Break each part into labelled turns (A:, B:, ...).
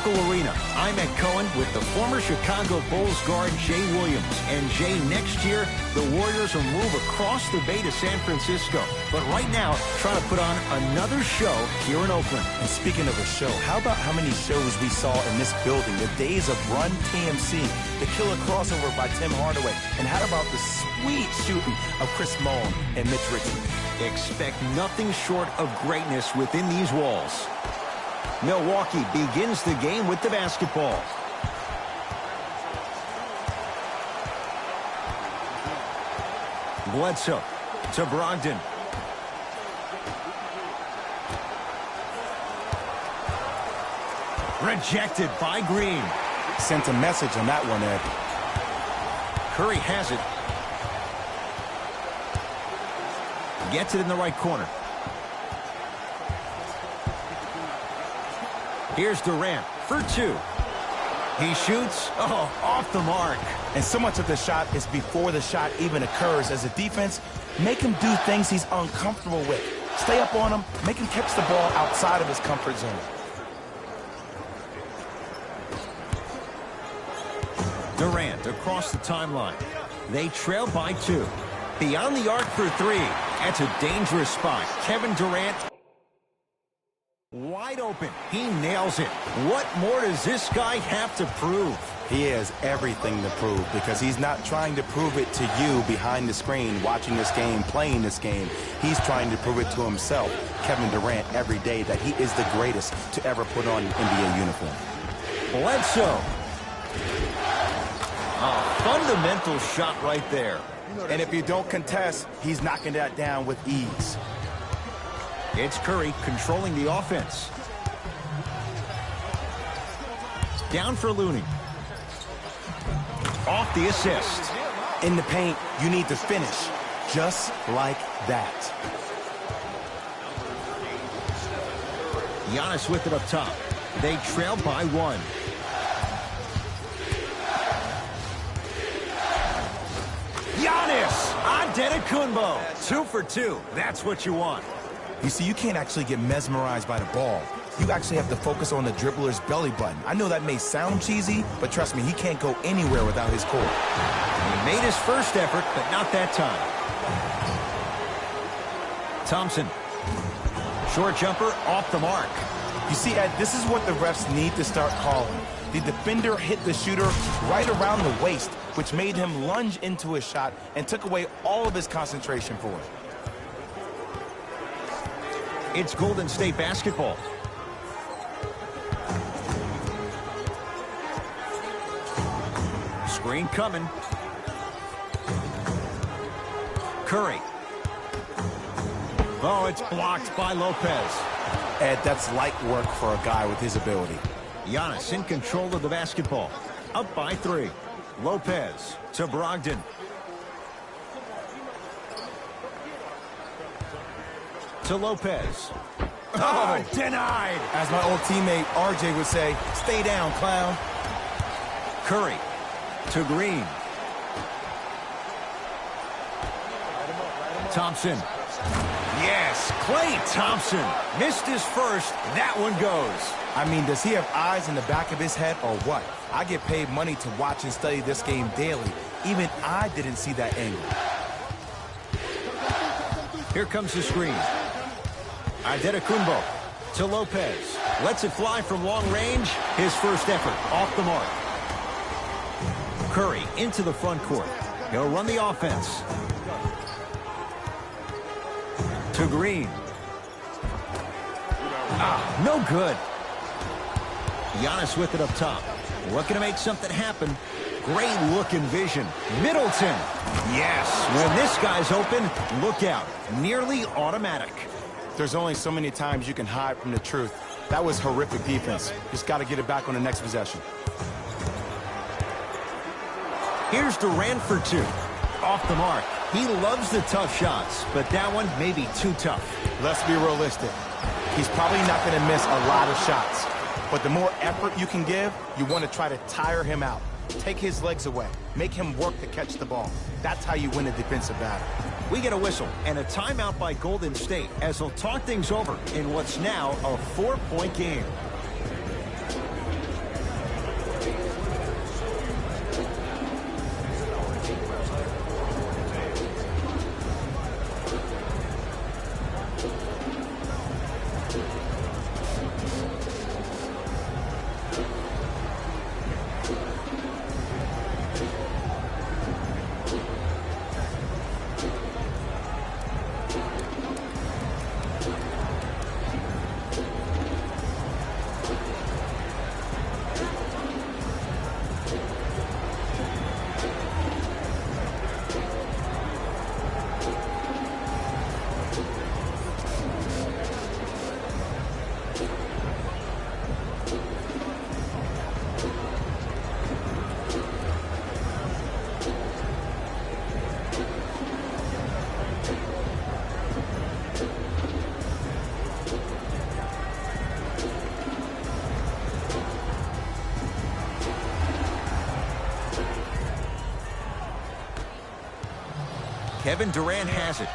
A: local arena. I'm at Cohen with the former Chicago Bulls guard Jay Williams. And Jay, next year, the Warriors will move across the bay to San Francisco. But right now, trying to put on another show here in Oakland.
B: And speaking of a show, how about how many shows we saw in this building? The days of Run TMC, the killer crossover by Tim Hardaway, and how about the sweet shooting of Chris Mullin and Mitch Richmond?
A: Expect nothing short of greatness within these walls. Milwaukee begins the game with the basketball. Bledsoe to Brogdon. Rejected by Green.
B: Sent a message on that one, Ed.
A: Curry has it. Gets it in the right corner. Here's Durant for two. He shoots. Oh, off the mark.
B: And so much of the shot is before the shot even occurs. As a defense, make him do things he's uncomfortable with. Stay up on him. Make him catch the ball outside of his comfort zone.
A: Durant across the timeline. They trail by two. Beyond the arc for three. That's a dangerous spot. Kevin Durant wide open. He nails it. What more does this guy have to prove?
B: He has everything to prove because he's not trying to prove it to you behind the screen, watching this game, playing this game. He's trying to prove it to himself, Kevin Durant, every day that he is the greatest to ever put on an NBA uniform.
A: Bledsoe. A fundamental shot right there.
B: And if you don't contest, he's knocking that down with ease.
A: It's Curry controlling the offense. Down for Looney. Off the assist.
B: In the paint, you need to finish just like that.
A: Giannis with it up top. They trail by one. Giannis Antetokounmpo. 2 for 2. That's what you want.
B: You see, you can't actually get mesmerized by the ball. You actually have to focus on the dribbler's belly button. I know that may sound cheesy, but trust me, he can't go anywhere without his core.
A: He made his first effort, but not that time. Thompson. Short jumper off the mark.
B: You see, Ed, this is what the refs need to start calling. The defender hit the shooter right around the waist, which made him lunge into his shot and took away all of his concentration for it.
A: It's Golden State basketball. Screen coming. Curry. Oh, it's blocked by Lopez.
B: Ed, that's light work for a guy with his ability.
A: Giannis in control of the basketball. Up by 3. Lopez to Brogdon. To Lopez. Oh, denied.
B: As my old teammate RJ would say, stay down, clown.
A: Curry to Green. Thompson. Yes, Klay Thompson. Missed his first. That one goes.
B: I mean, does he have eyes in the back of his head or what? I get paid money to watch and study this game daily. Even I didn't see that angle.
A: Here comes the screen. Antetokounmpo to Lopez. Lets it fly from long range. His first effort off the mark. Curry into the front court. He'll run the offense. To Green. No good. Giannis with it up top. Looking to make something happen. Great look and vision. Middleton. Yes. When this guy's open, look out. Nearly automatic.
B: There's only so many times you can hide from the truth. That was horrific defense. Just got to get it back on the next possession.
A: Here's Durant for 2. Off the mark. He loves the tough shots, but that one may be too tough.
B: Let's be realistic. He's probably not going to miss a lot of shots. But the more effort you can give, you want to try to tire him out. Take his legs away. Make him work to catch the ball. That's how you win a defensive battle.
A: We get a whistle and a timeout by Golden State as they'll talk things over in what's now a 4-point game. Kevin Durant has it.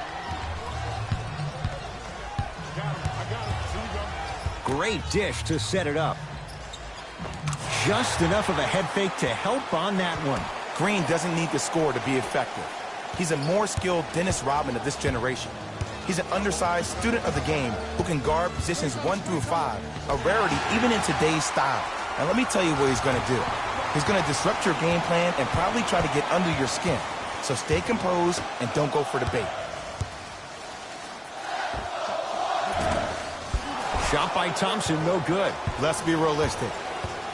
A: Great dish to set it up. Just enough of a head fake to help on that one.
B: Green doesn't need to score to be effective. He's a more skilled Dennis Rodman of this generation. He's an undersized student of the game who can guard positions 1 through 5, a rarity even in today's style. Now let me tell you what he's going to do. He's going to disrupt your game plan and probably try to get under your skin. So stay composed and don't go for the bait.
A: Shot by Thompson, no good.
B: Let's be realistic.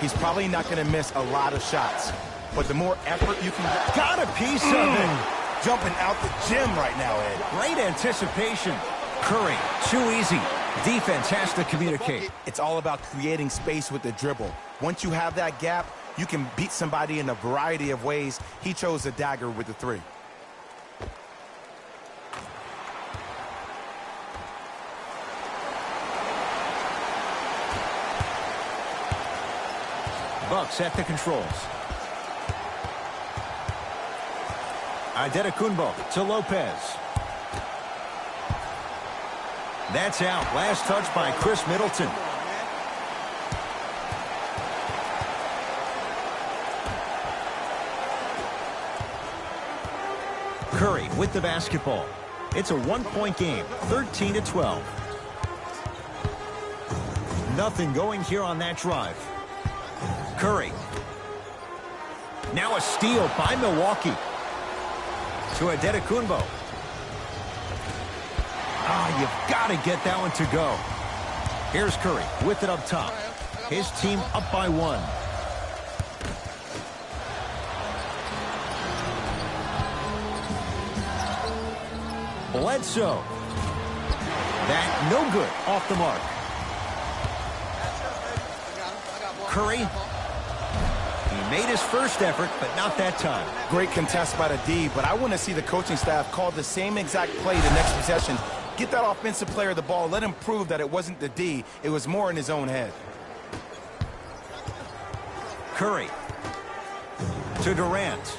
B: He's probably not going to miss a lot of shots. But the more effort you can get...
A: Got a piece of it.
B: Jumping out the gym right now, Ed.
A: Great anticipation. Curry, too easy. Defense has to communicate.
B: It's all about creating space with the dribble. Once you have that gap, you can beat somebody in a variety of ways. He chose a dagger with the 3.
A: Bucks at the controls. Antetokounmpo to Lopez. That's out. Last touch by Chris Middleton. Curry with the basketball. It's a 1-point game, 13-12. Nothing going here on that drive. Curry. Now a steal by Milwaukee. To Antetokounmpo. You've got to get that one to go. Here's Curry with it up top. His team up by 1. Bledsoe. That no good, off the mark. Curry. He made his first effort, but not that time.
B: Great contest by the D, but I want to see the coaching staff call the same exact play the next possession. Get that offensive player the ball. Let him prove that it wasn't the D. It was more in his own head.
A: Curry. To Durant.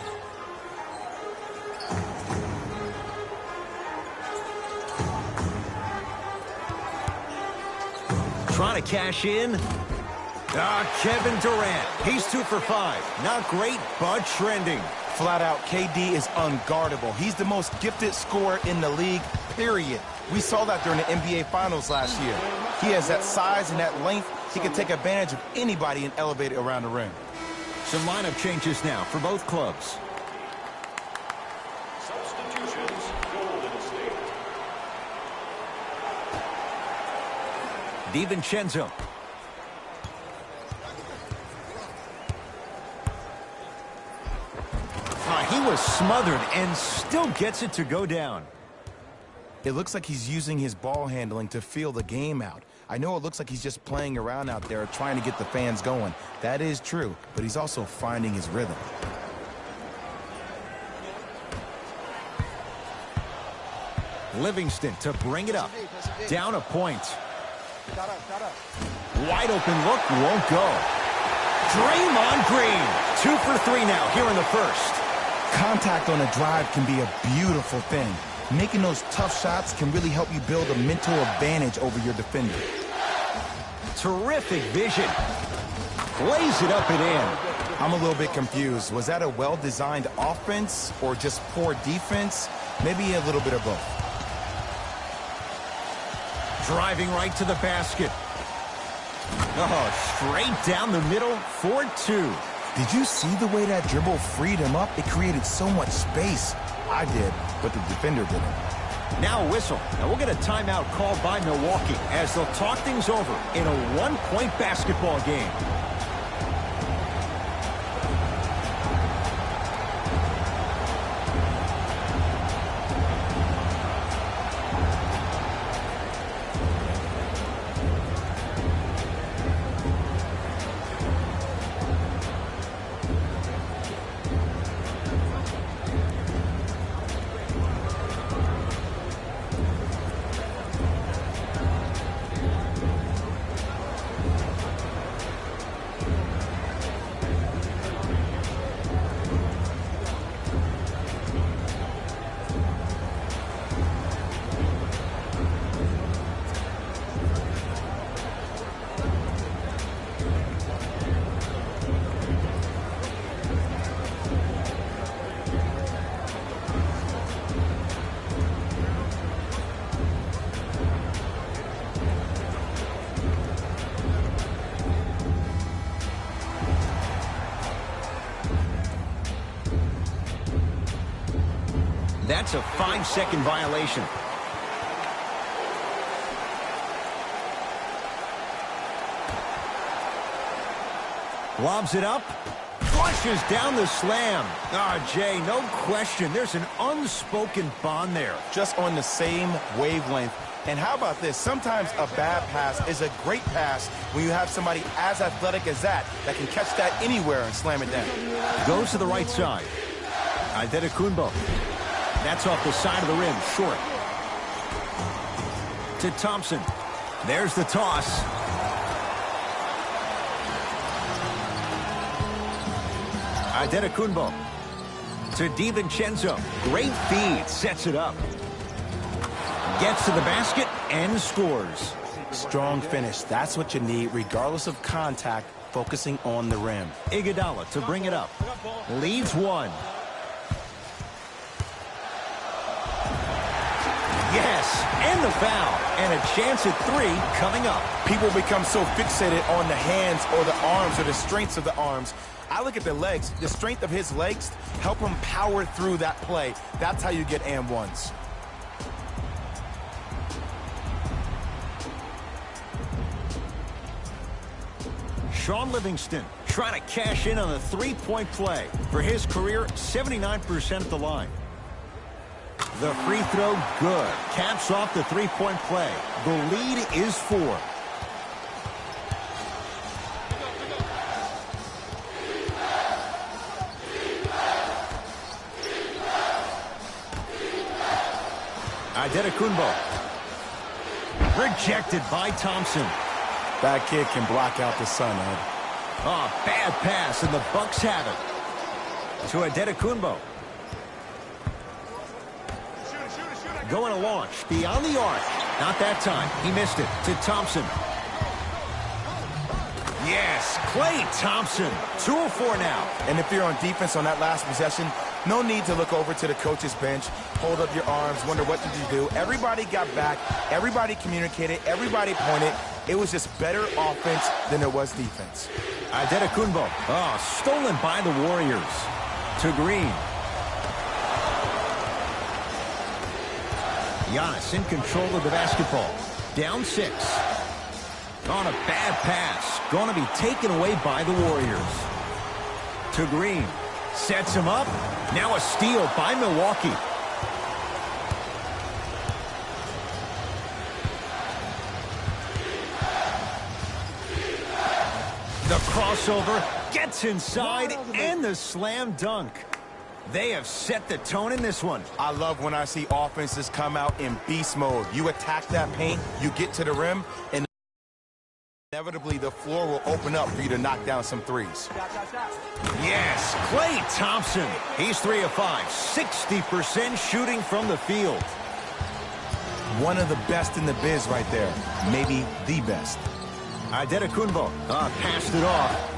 A: Trying to cash in. Kevin Durant. He's 2 for 5. Not great, but trending.
B: Flat out, KD is unguardable. He's the most gifted scorer in the league, period. We saw that during the NBA Finals last year. He has that size and that length. He can take advantage of anybody and elevate it around the rim.
A: Some lineup changes now for both clubs.
C: Substitutions, Golden State.
A: DiVincenzo. He was smothered and still gets it to go down.
B: It looks like he's using his ball handling to feel the game out. I know it looks like he's just playing around out there trying to get the fans going. That is true, but he's also finding his rhythm.
A: Livingston to bring it up. Down a point. Wide open look, won't go. Draymond Green. 2 for 3 now here in the first.
B: Contact on a drive can be a beautiful thing. Making those tough shots can really help you build a mental advantage over your defender.
A: Terrific vision. Plays it up and in.
B: I'm a little bit confused. Was that a well-designed offense or just poor defense? Maybe a little bit of both.
A: Driving right to the basket. Straight down the middle, 4-2.
B: Did you see the way that dribble freed him up? It created so much space. I did, but the defender didn't.
A: Now a whistle, and we'll get a timeout called by Milwaukee as they'll talk things over in a 1-point basketball game. That's a 5-second violation. Lobs it up. Flushes down the slam. Jay, no question. There's an unspoken bond there.
B: Just on the same wavelength. And how about this? Sometimes a bad pass is a great pass when you have somebody as athletic as that can catch that anywhere and slam it down.
A: Goes to the right side. Antetokounmpo. That's off the side of the rim, short. To Thompson. There's the toss. Antetokounmpo. To DiVincenzo. Great feed. Sets it up. Gets to the basket and scores.
B: Strong finish. That's what you need, regardless of contact, focusing on the rim.
A: Iguodala to bring it up. Leads one. Yes, and the foul. And a chance at 3 coming up.
B: People become so fixated on the hands or the arms or the strengths of the arms. I look at the legs. The strength of his legs help him power through that play. That's how you get and ones.
A: Shaun Livingston trying to cash in on the three-point play. For his career, 79% at the line. The free throw, good. Caps off the three-point play. The lead is 4. Antetokounmpo. Rejected by Thompson.
B: That kid can block out the sun, Ed.
A: Bad pass, and the Bucks have it. To Antetokounmpo. Going to launch beyond the arc. Not that time. He missed it. To Thompson. Yes, Klay Thompson. 2 of 4 now.
B: And if you're on defense on that last possession, no need to look over to the coach's bench, hold up your arms, wonder what did you do. Everybody got back. Everybody communicated. Everybody pointed. It was just better offense than it was defense.
A: Antetokounmpo. Stolen by the Warriors. To Green. Giannis in control of the basketball. Down 6. On a bad pass. Going to be taken away by the Warriors. To Green. Sets him up. Now a steal by Milwaukee. The crossover gets inside and the slam dunk. They have set the tone in this one.
B: I love when I see offenses come out in beast mode. You attack that paint, you get to the rim, and inevitably the floor will open up for you to knock down some threes.
A: Yes, Klay Thompson. He's 3 of 5, 60% shooting from the field.
B: One of the best in the biz right there. Maybe the best.
A: Antetokounmpo passed it off.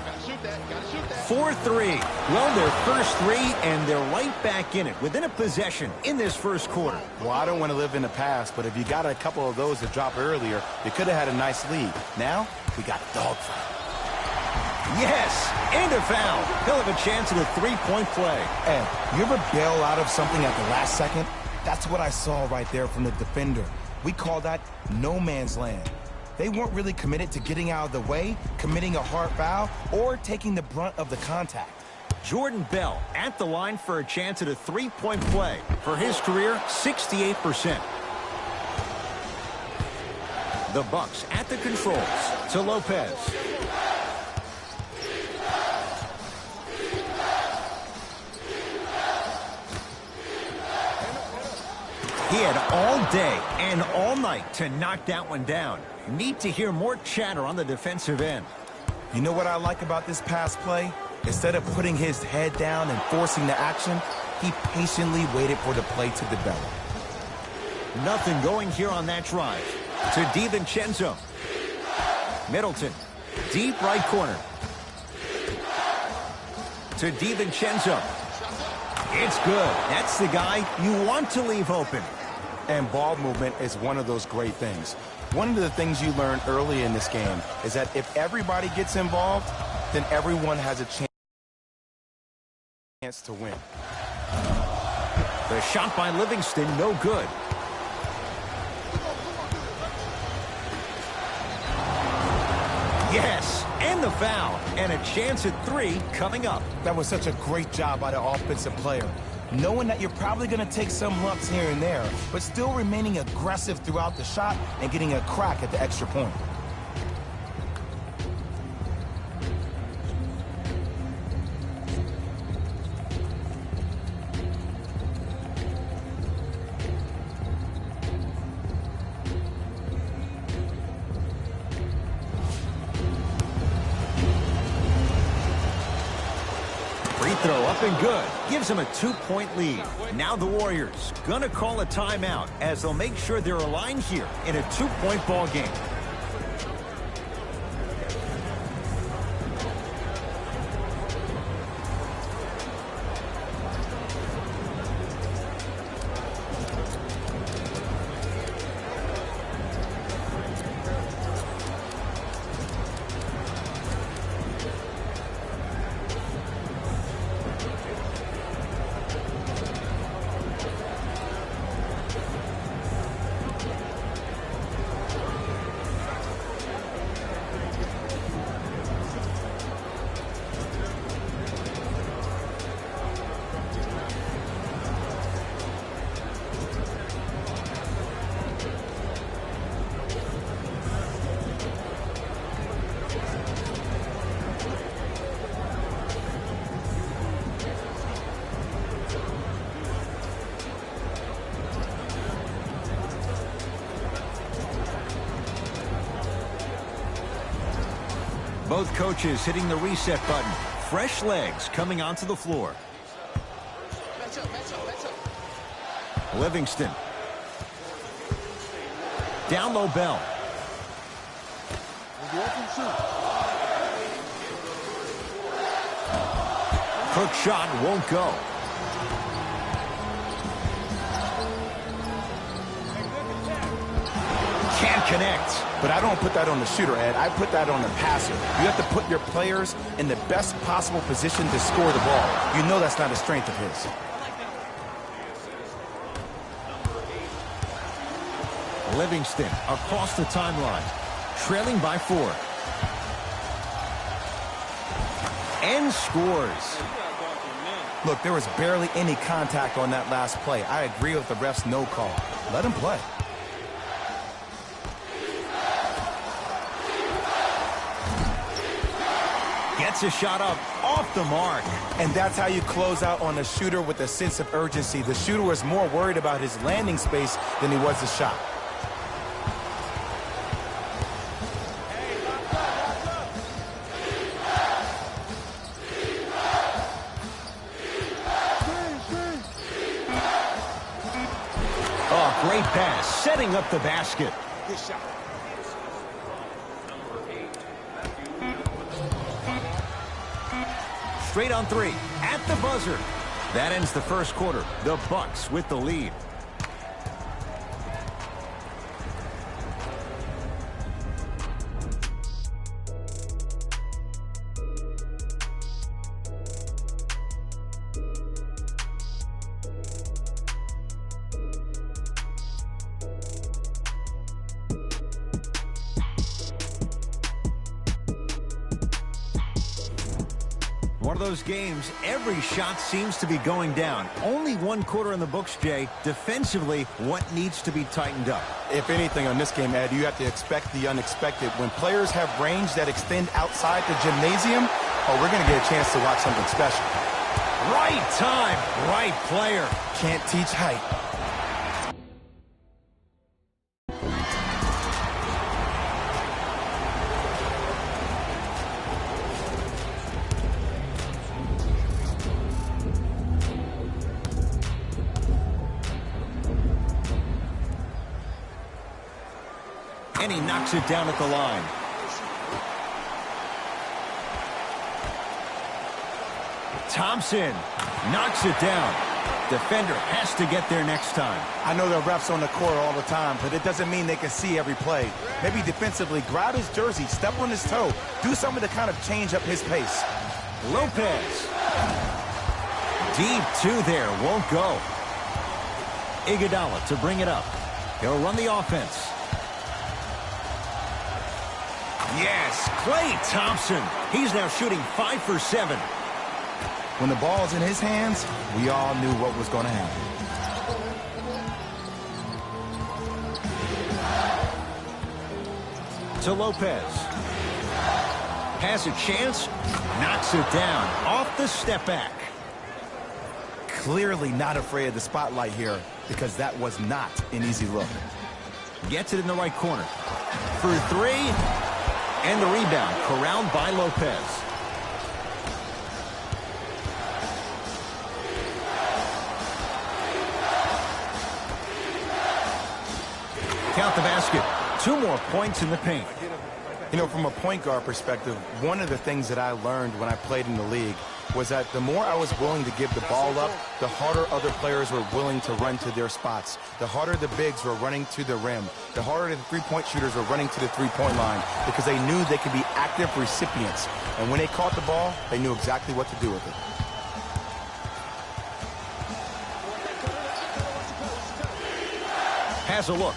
A: 4-3. Well, their first 3, and they're right back in it, within a possession in this first quarter.
B: Well, I don't want to live in the past, but if you got a couple of those to drop earlier, you could have had a nice lead. Now, we got a dogfight.
A: Yes, and a foul. He'll have a chance at a three-point play.
B: Ed, you ever bail out of something at the last second? That's what I saw right there from the defender. We call that no man's land. They weren't really committed to getting out of the way, committing a hard foul, or taking the brunt of the contact.
A: Jordan Bell at the line for a chance at a three-point play. For his career, 68%. The Bucks at the controls to Lopez. He had all day and all night to knock that one down. Need to hear more chatter on the defensive end.
B: You know what I like about this pass play? Instead of putting his head down and forcing the action, he patiently waited for the play to develop.
A: Nothing going here on that drive. To DiVincenzo. Middleton. Deep right corner. To DiVincenzo. It's good. That's the guy you want to leave open.
B: And ball movement is one of those great things. One of the things you learn early in this game is that if everybody gets involved, then everyone has a chance to win.
A: The shot by Livingston, no good. Yes, and the foul. And a chance at 3 coming up.
B: That was such a great job by the offensive player. Knowing that you're probably going to take some lumps here and there, but still remaining aggressive throughout the shot and getting a crack at the extra point.
A: Free throw up and good. Gives them a 2-point lead. Now the Warriors gonna call a timeout as they'll make sure they're aligned here in a 2-point ball game. Both coaches hitting the reset button. Fresh legs coming onto the floor. Livingston. Down low, Bell. Hook shot won't go. Can't connect.
B: But I don't put that on the shooter, Ed. I put that on the passer. You have to put your players in the best possible position to score the ball. You know that's not a strength of his.
A: Livingston across the timeline, trailing by 4. And scores.
B: Look, there was barely any contact on that last play. I agree with the ref's no call. Let him play.
A: Gets a shot up off the mark.
B: And that's how you close out on a shooter with a sense of urgency. The shooter was more worried about his landing space than he was the shot.
A: Oh, great pass, setting up the basket.
C: Good shot.
A: Straight on 3 at the buzzer. That ends the first quarter. The Bucks with the lead. One of those games, every shot seems to be going down. Only one quarter in the books, Jay. Defensively, what needs to be tightened up?
B: If anything on this game, Ed, you have to expect the unexpected. When players have range that extend outside the gymnasium, oh, we're going to get a chance to watch something special.
A: Right time, right player.
B: Can't teach height.
A: And he knocks it down at the line. Thompson knocks it down. Defender has to get there next time.
B: I know the refs on the court all the time, but it doesn't mean they can see every play. Maybe defensively, grab his jersey, step on his toe, do something to kind of change up his pace.
A: Lopez. Deep 2 there, won't go. Iguodala to bring it up. He'll run the offense. Yes, Klay Thompson. He's now shooting 5 for 7.
B: When the ball's in his hands, we all knew what was going to happen.
A: To Lopez. Has a chance. Knocks it down. Off the step back.
B: Clearly not afraid of the spotlight here because that was not an easy look.
A: Gets it in the right corner. For 3. And the rebound corralled by Lopez. Count the basket. 2 more points in the paint.
B: You know, from a point guard perspective, one of the things that I learned when I played in the league was that the more I was willing to give the ball up, the harder other players were willing to run to their spots. The harder the bigs were running to the rim. The harder the three-point shooters were running to the three-point line because they knew they could be active recipients. And when they caught the ball, they knew exactly what to do with it.
A: Has a look.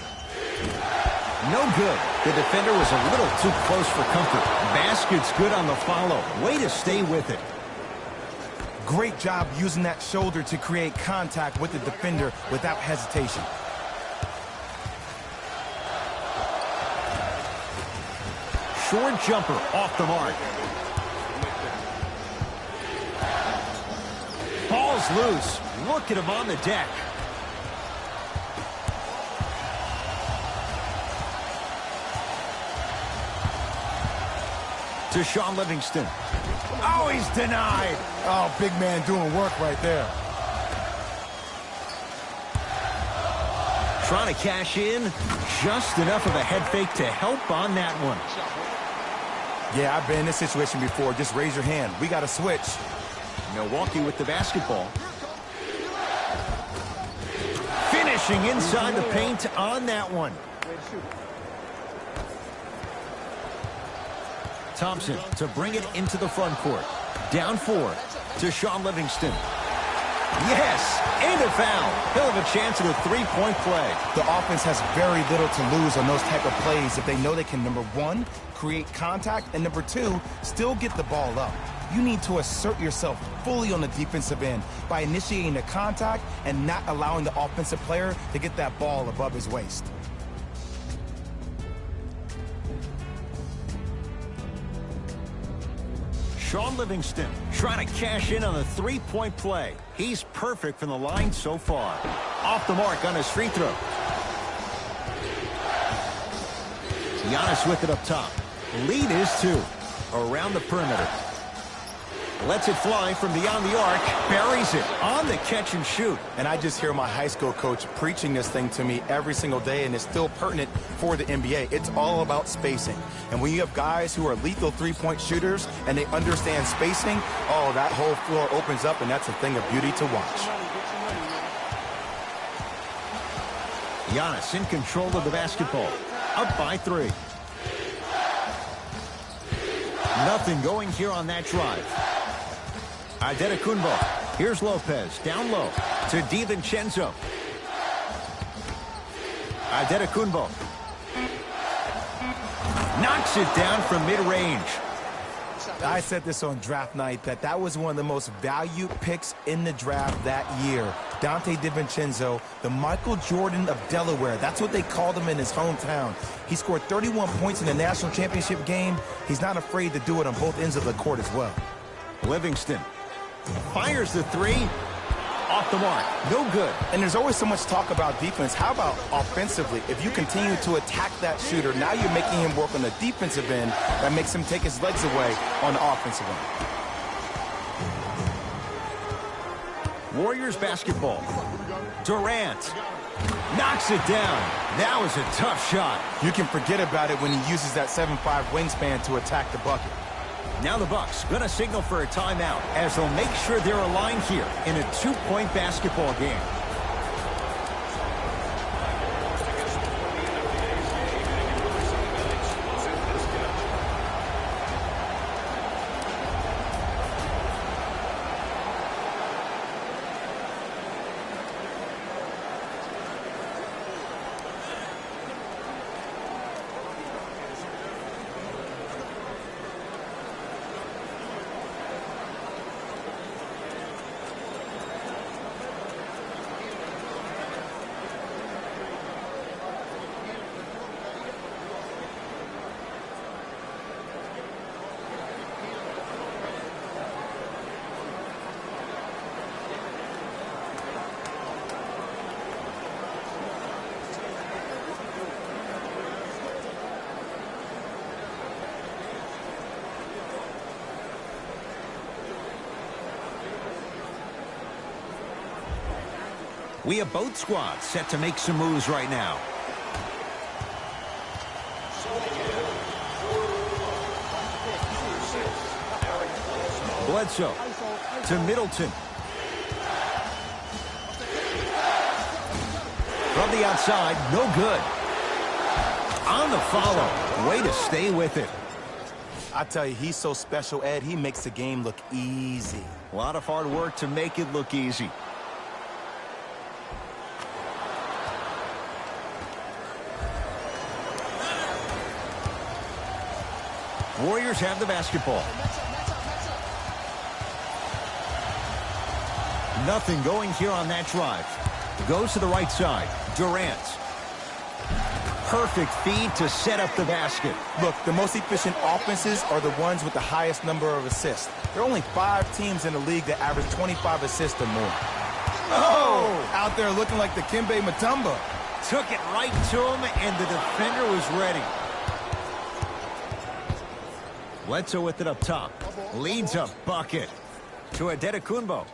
A: No good. The defender was a little too close for comfort. Basket's good on the follow. Way to stay with it.
B: Great job using that shoulder to create contact with the defender without hesitation.
A: Short jumper off the mark. Ball's loose. Look at him on the deck. To Shaun Livingston. Oh, he's denied.
B: Oh, big man doing work right there.
A: Trying to cash in. Just enough of a head fake to help on that one.
B: Yeah, I've been in this situation before. Just raise your hand. We got to switch.
A: Milwaukee with the basketball. Finishing inside the paint on that one. Thompson to bring it into the front court. Down 4 to Shaun Livingston. Yes, and a foul. He'll have a chance at a three-point play.
B: The offense has very little to lose on those type of plays if they know they can, number 1, create contact, and number 2, still get the ball up. You need to assert yourself fully on the defensive end by initiating the contact and not allowing the offensive player to get that ball above his waist.
A: Shaun Livingston trying to cash in on the three-point play. He's perfect from the line so far. Off the mark on his free throw. Giannis with it up top. Lead is 2. Around the perimeter. Lets it fly from beyond the arc. Buries it on the catch and shoot.
B: And I just hear my high school coach preaching this thing to me every single day, and it's still pertinent for the NBA. It's all about spacing. And when you have guys who are lethal three-point shooters and they understand spacing, oh, that whole floor opens up, and that's a thing of beauty to watch.
A: Giannis in control of the basketball. Up by 3. Nothing going here on that drive. Antetokounmpo. Here's Lopez. Down low to DiVincenzo. Antetokounmpo. Knocks it down from mid-range.
B: I said this on draft night that was one of the most valued picks in the draft that year. Donte DiVincenzo, the Michael Jordan of Delaware. That's what they called him in his hometown. He scored 31 points in the national championship game. He's not afraid to do it on both ends of the court as well.
A: Livingston fires the 3. Off the mark. No good.
B: And there's always so much talk about defense. How about offensively? If you continue to attack that shooter, now you're making him work on the defensive end. That makes him take his legs away on the offensive end.
A: Warriors basketball. Durant knocks it down. That was a tough shot.
B: You can forget about it when he uses that 7'5" wingspan to attack the bucket.
A: Now the Bucks going to signal for a timeout as they'll make sure they're aligned here in a 2-point basketball game. We have both squads set to make some moves right now. Bledsoe to Middleton. From the outside, no good. On the follow. Way to stay with it.
B: I tell you, he's so special, Ed. He makes the game look easy.
A: A lot of hard work to make it look easy. Warriors have the basketball. Nothing going here on that drive. Goes to the right side. Durant. Perfect feed to set up the basket.
B: Look, the most efficient offenses are the ones with the highest number of assists. There are only 5 teams in the league that average 25 assists or more. Oh! Out there looking like the Kimbe Mutombo.
A: Took it right to him, and the defender was ready. Bledsoe with it up top. Leads a bucket to Adetokunbo.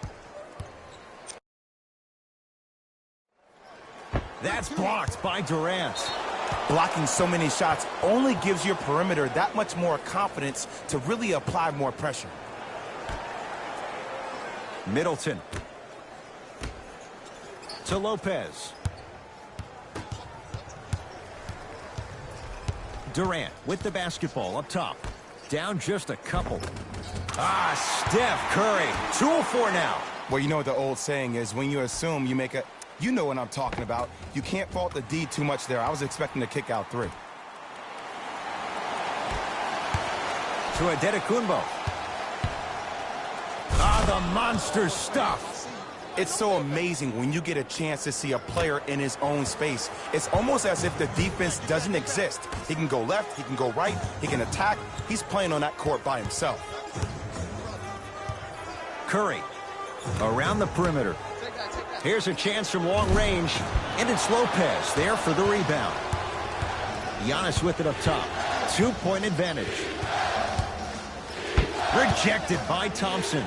A: That's blocked by Durant.
B: Blocking so many shots only gives your perimeter that much more confidence to really apply more pressure.
A: Middleton to Lopez. Durant with the basketball up top. Down just a couple. Steph Curry. 2-4 now.
B: Well, you know what the old saying is, when you assume you make a... You know what I'm talking about. You can't fault the D too much there. I was expecting to kick out 3.
A: To Adetokunbo. The monster stuff.
B: It's so amazing when you get a chance to see a player in his own space. It's almost as if the defense doesn't exist. He can go left, he can go right, he can attack. He's playing on that court by himself.
A: Curry around the perimeter. Here's a chance from long range, and it's Lopez there for the rebound. Giannis with it up top. 2-point advantage. Rejected by Thompson.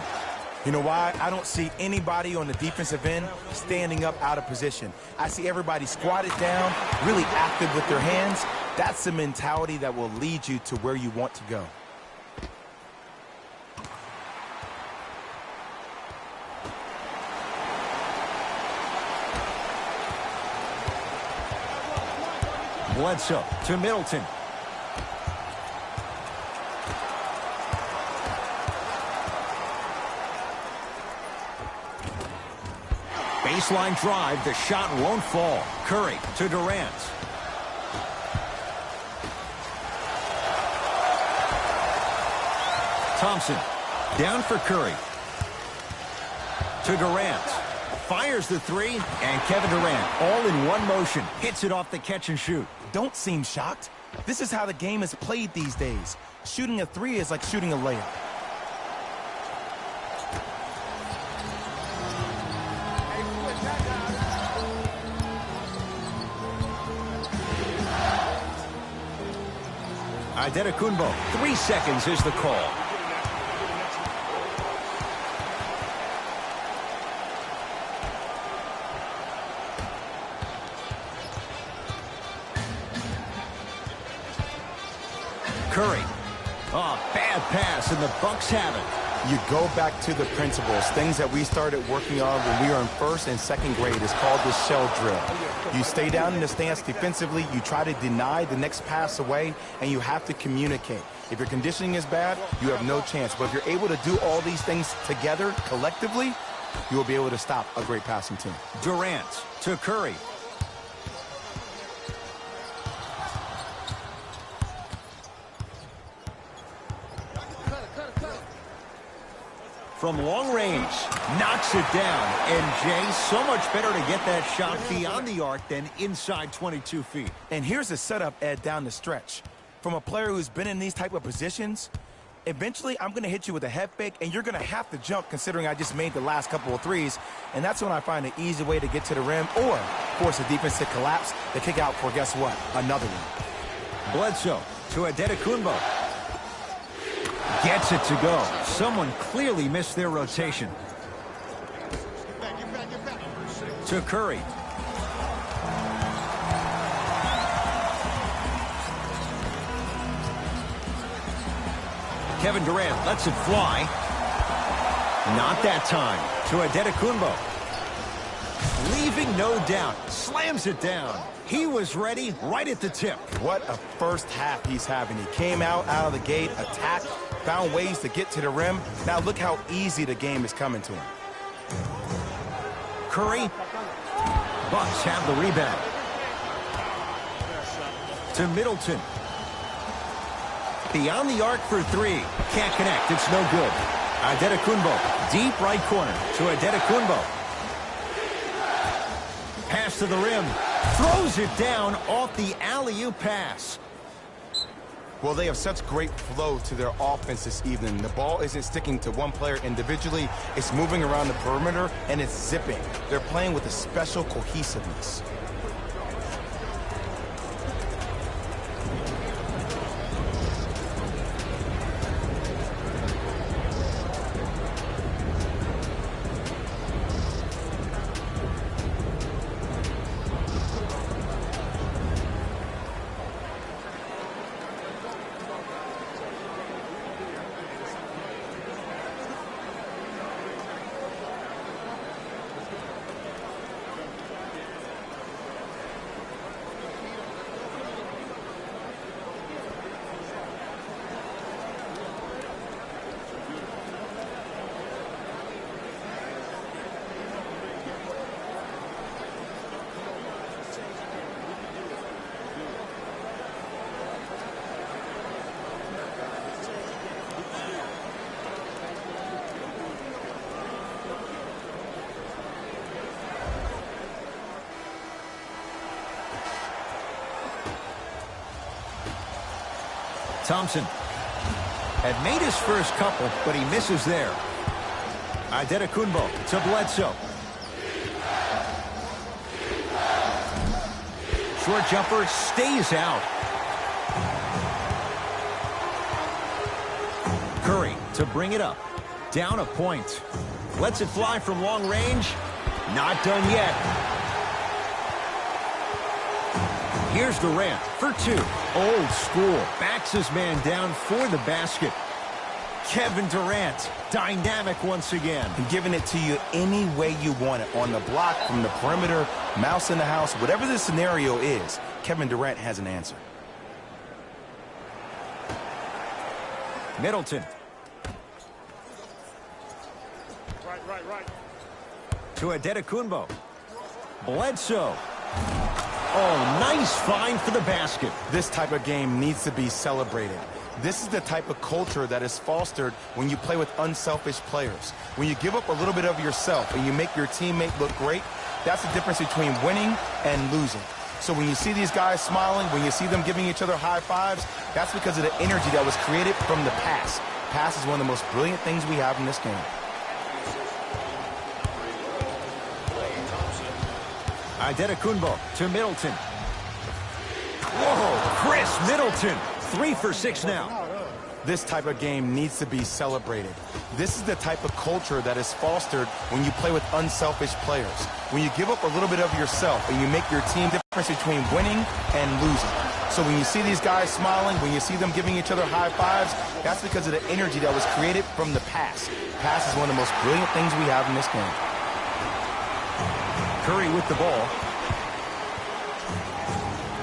B: You know why? I don't see anybody on the defensive end standing up out of position. I see everybody squatted down, really active with their hands. That's the mentality that will lead you to where you want to go.
A: Bledsoe to Middleton. Baseline drive, the shot won't fall. Curry to Durant. Thompson down for Curry. To Durant. Fires the 3, and Kevin Durant, all in one motion, hits it off the catch and shoot.
B: Don't seem shocked. This is how the game is played these days. Shooting a 3 is like shooting a layup.
A: Adetokunbo, 3 seconds is the call. Curry. Bad pass, and the Bucks have it.
B: You go back to the principles, things that we started working on when we were in 1st and 2nd grade. It's called the shell drill. You stay down in the stance defensively, you try to deny the next pass away, and you have to communicate. If your conditioning is bad, you have no chance. But if you're able to do all these things together, collectively, you will be able to stop a great passing team.
A: Durant to Curry. From long range, knocks it down. And Jay, so much better to get that shot beyond the arc than inside 22 feet.
B: And here's the setup, Ed, down the stretch. From a player who's been in these type of positions, eventually I'm going to hit you with a head fake, and you're going to have to jump considering I just made the last couple of threes. And that's when I find an easy way to get to the rim or force the defense to collapse. They kick out for, guess what, another one.
A: Bledsoe to Adetokunbo. Gets it to go. Someone clearly missed their rotation. To Curry. Kevin Durant lets it fly. Not that time. To Antetokounmpo. Leaving no doubt. Slams it down. He was ready right at the tip.
B: What a first half he's having. He came out of the gate, attacked, found ways to get to the rim. Now look how easy the game is coming to him.
A: Curry. Bucks have the rebound. To Middleton. Beyond the arc for three. Can't connect. It's no good. Antetokounmpo. Deep right corner to Antetokounmpo. Pass to the rim. Throws it down off the alley-oop pass.
B: Well, they have such great flow to their offense this evening. The ball isn't sticking to one player individually. It's moving around the perimeter, and it's zipping. They're playing with a special cohesiveness.
A: Thompson had made his first couple, but he misses there. Antetokounmpo to Bledsoe. Short jumper stays out. Curry to bring it up. Down a point. Lets it fly from long range. Not done yet. Here's Durant for two. Old school. Backs his man down for the basket. Kevin Durant, dynamic once again.
B: And giving it to you any way you want it. On the block, from the perimeter, mouse in the house, whatever the scenario is, Kevin Durant has an answer.
A: Middleton.
C: Right.
A: To Antetokounmpo. Bledsoe. Oh, nice find for the basket.
B: This type of game needs to be celebrated. This is the type of culture that is fostered when you play with unselfish players. When you give up a little bit of yourself and you make your teammate look great, that's the difference between winning and losing. So when you see these guys smiling, when you see them giving each other high fives, that's because of the energy that was created from the pass. Pass is one of the most brilliant things we have in this game.
A: Antetokounmpo to Middleton. Whoa, Chris Middleton. 3 for 6 now.
B: This type of game needs to be celebrated. This is the type of culture that is fostered when you play with unselfish players. When you give up a little bit of yourself and you make your team the difference between winning and losing. So when you see these guys smiling, when you see them giving each other high fives, that's because of the energy that was created from the pass. Pass is one of the most brilliant things we have in this game.
A: Curry with the ball.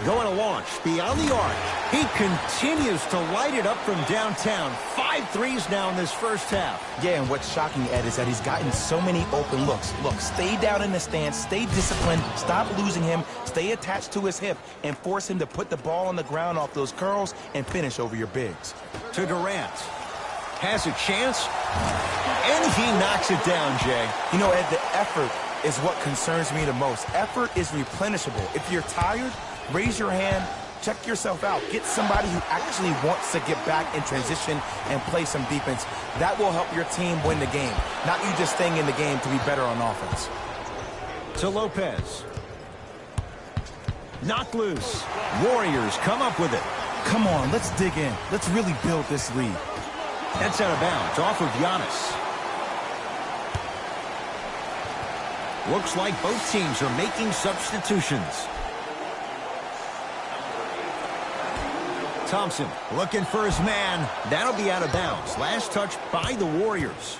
A: Going to launch beyond the arc. He continues to light it up from downtown. 5 threes now in this first half.
B: Yeah, and what's shocking, Ed, is that he's gotten so many open looks. Look, stay down in the stance, stay disciplined, stop losing him, stay attached to his hip, and force him to put the ball on the ground off those curls and finish over your bigs.
A: To Durant. Has a chance, and he knocks it down, Jay.
B: You know, Ed, the effort is what concerns me the most. Effort is replenishable. If you're tired, raise your hand, check yourself out. Get somebody who actually wants to get back in transition and play some defense. That will help your team win the game, not you just staying in the game to be better on offense.
A: To Lopez. Knocked loose. Warriors come up with it.
B: Come on, let's dig in. Let's really build this lead.
A: That's out of bounds, off of Giannis. Looks like both teams are making substitutions. Thompson looking for his man. That'll be out of bounds. Last touch by the Warriors.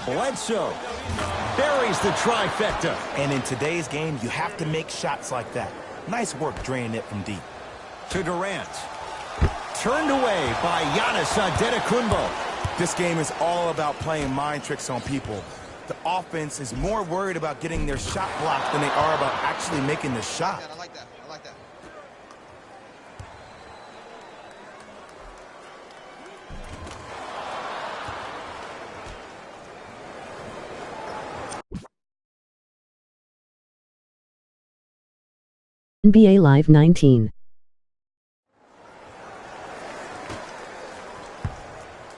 A: Bledsoe buries the trifecta.
B: And in today's game, you have to make shots like that. Nice work draining it from deep.
A: To Durant. Turned away by Giannis Antetokounmpo.
B: This game is all about playing mind tricks on people. The offense is more worried about getting their shot blocked than they are about actually making the shot.
D: I like that. I like that.
E: NBA Live 19.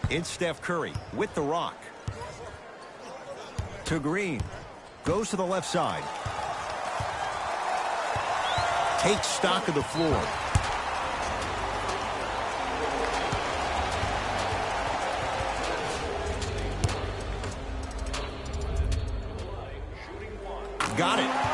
A: It's Steph Curry with the rock. To Green. Goes to the left side. Takes stock of the floor. Got it.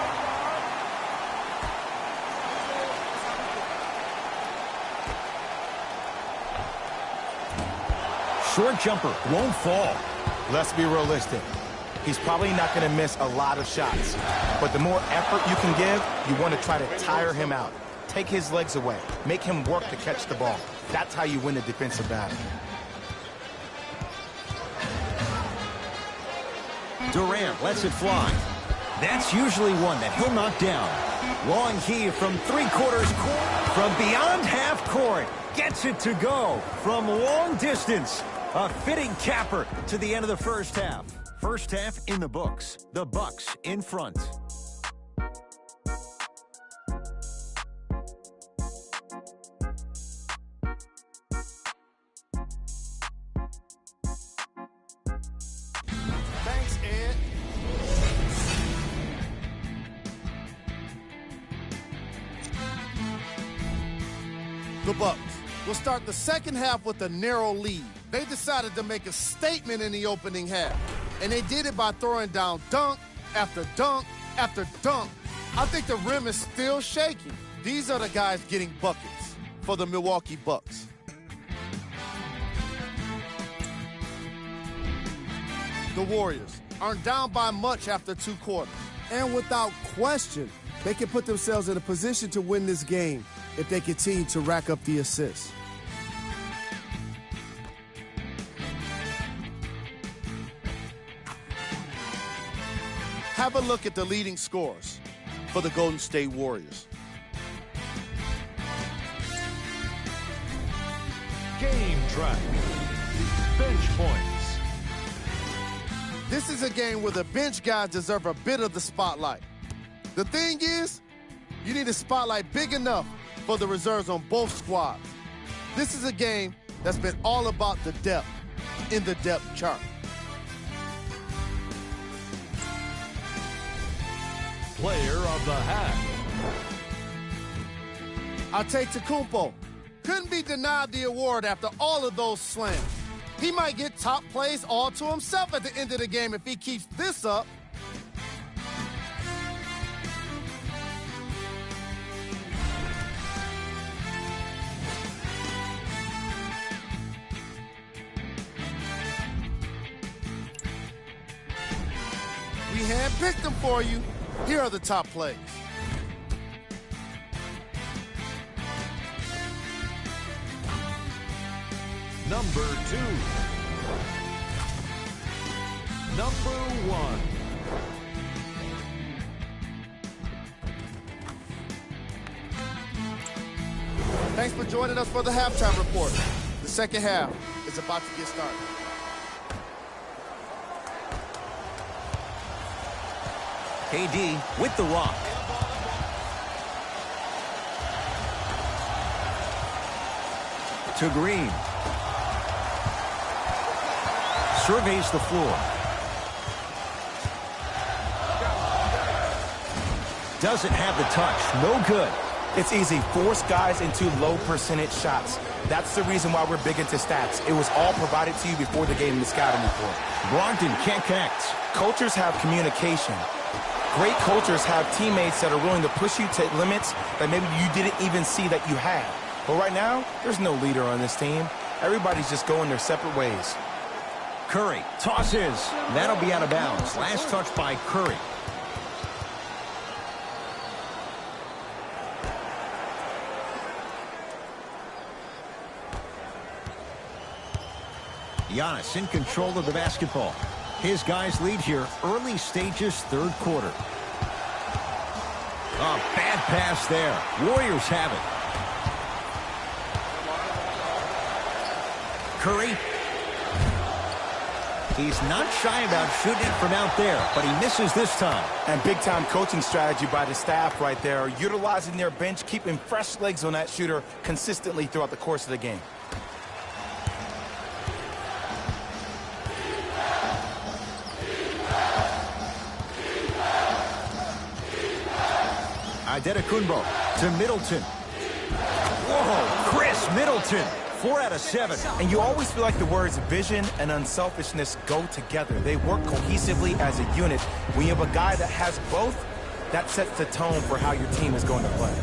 A: Short jumper won't fall.
B: Let's be realistic. He's probably not going to miss a lot of shots. But the more effort you can give, you want to try to tire him out. Take his legs away. Make him work to catch the ball. That's how you win the defensive battle.
A: Durant lets it fly. That's usually one that he'll knock down. Long heave from three-quarters court. From beyond half court. Gets it to go from long distance. A fitting capper to the end of the first half. First half in the books. The Bucks in front.
C: Thanks, Ed.
F: The Bucks will start the second half with a narrow lead. They decided to make a statement in the opening half, and they did it by throwing down dunk after dunk after dunk. I think the rim is still shaking. These are the guys getting buckets for the Milwaukee Bucks. The Warriors aren't down by much after two quarters.
G: And without question, they can put themselves in a position to win this game if they continue to rack up the assists.
F: Have a look at the leading scorers for the Golden State Warriors.
C: Game track. Bench points.
F: This is a game where the bench guys deserve a bit of the spotlight. The thing is, you need a spotlight big enough for the reserves on both squads. This is a game that's been all about the depth in the depth chart.
C: Player of the half.
F: I'll take Tacumpo. Couldn't be denied the award after all of those slams. He might get top plays all to himself at the end of the game if he keeps this up. We handpicked them for you. Here are the top plays.
C: Number 2. Number 1.
F: Thanks for joining us for the halftime report. The second half is about to get started.
A: KD with the rock. To Green. Surveys the floor. Doesn't have the touch. No good.
B: It's easy. Force guys into low percentage shots. That's the reason why we're big into stats. It was all provided to you before the game in the scouting report.
A: Brogdon can't connect.
B: Cultures have communication. Great cultures have teammates that are willing to push you to limits that maybe you didn't even see that you had. But right now, there's no leader on this team. Everybody's just going their separate ways.
A: Curry tosses. That'll be out of bounds. Last touch by Curry. Giannis in control of the basketball. His guys lead here, early stages, third quarter. A bad pass there. Warriors have it. Curry. He's not shy about shooting it from out there, but he misses this time.
B: And big-time coaching strategy by the staff right there, utilizing their bench, keeping fresh legs on that shooter consistently throughout the course of the game.
A: Antetokounmpo to Middleton. Whoa, Chris Middleton. 4 out of 7.
B: And you always feel like the words vision and unselfishness go together. They work cohesively as a unit. When you have a guy that has both, that sets the tone for how your team is going to play.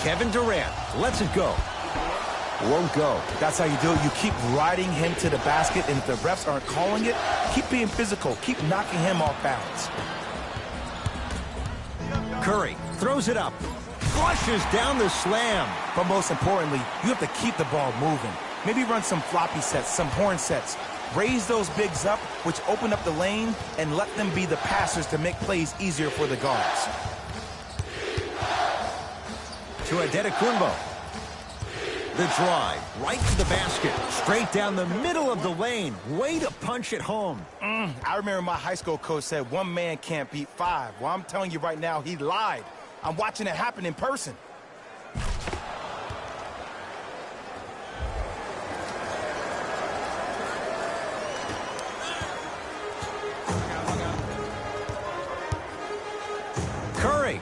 A: Kevin Durant lets it go. Won't go.
B: That's how you do it. You keep riding him to the basket, and if the refs aren't calling it, keep being physical. Keep knocking him off balance.
A: Curry throws it up. Flushes down the slam.
B: But most importantly, you have to keep the ball moving. Maybe run some floppy sets, some horn sets. Raise those bigs up, which open up the lane, and let them be the passers to make plays easier for the guards.
A: To Antetokounmpo. The drive, right to the basket, straight down the middle of the lane. Way to punch it home.
B: I remember my high school coach said one man can't beat 5. Well, I'm telling you right now, he lied. I'm watching it happen in person.
A: Curry.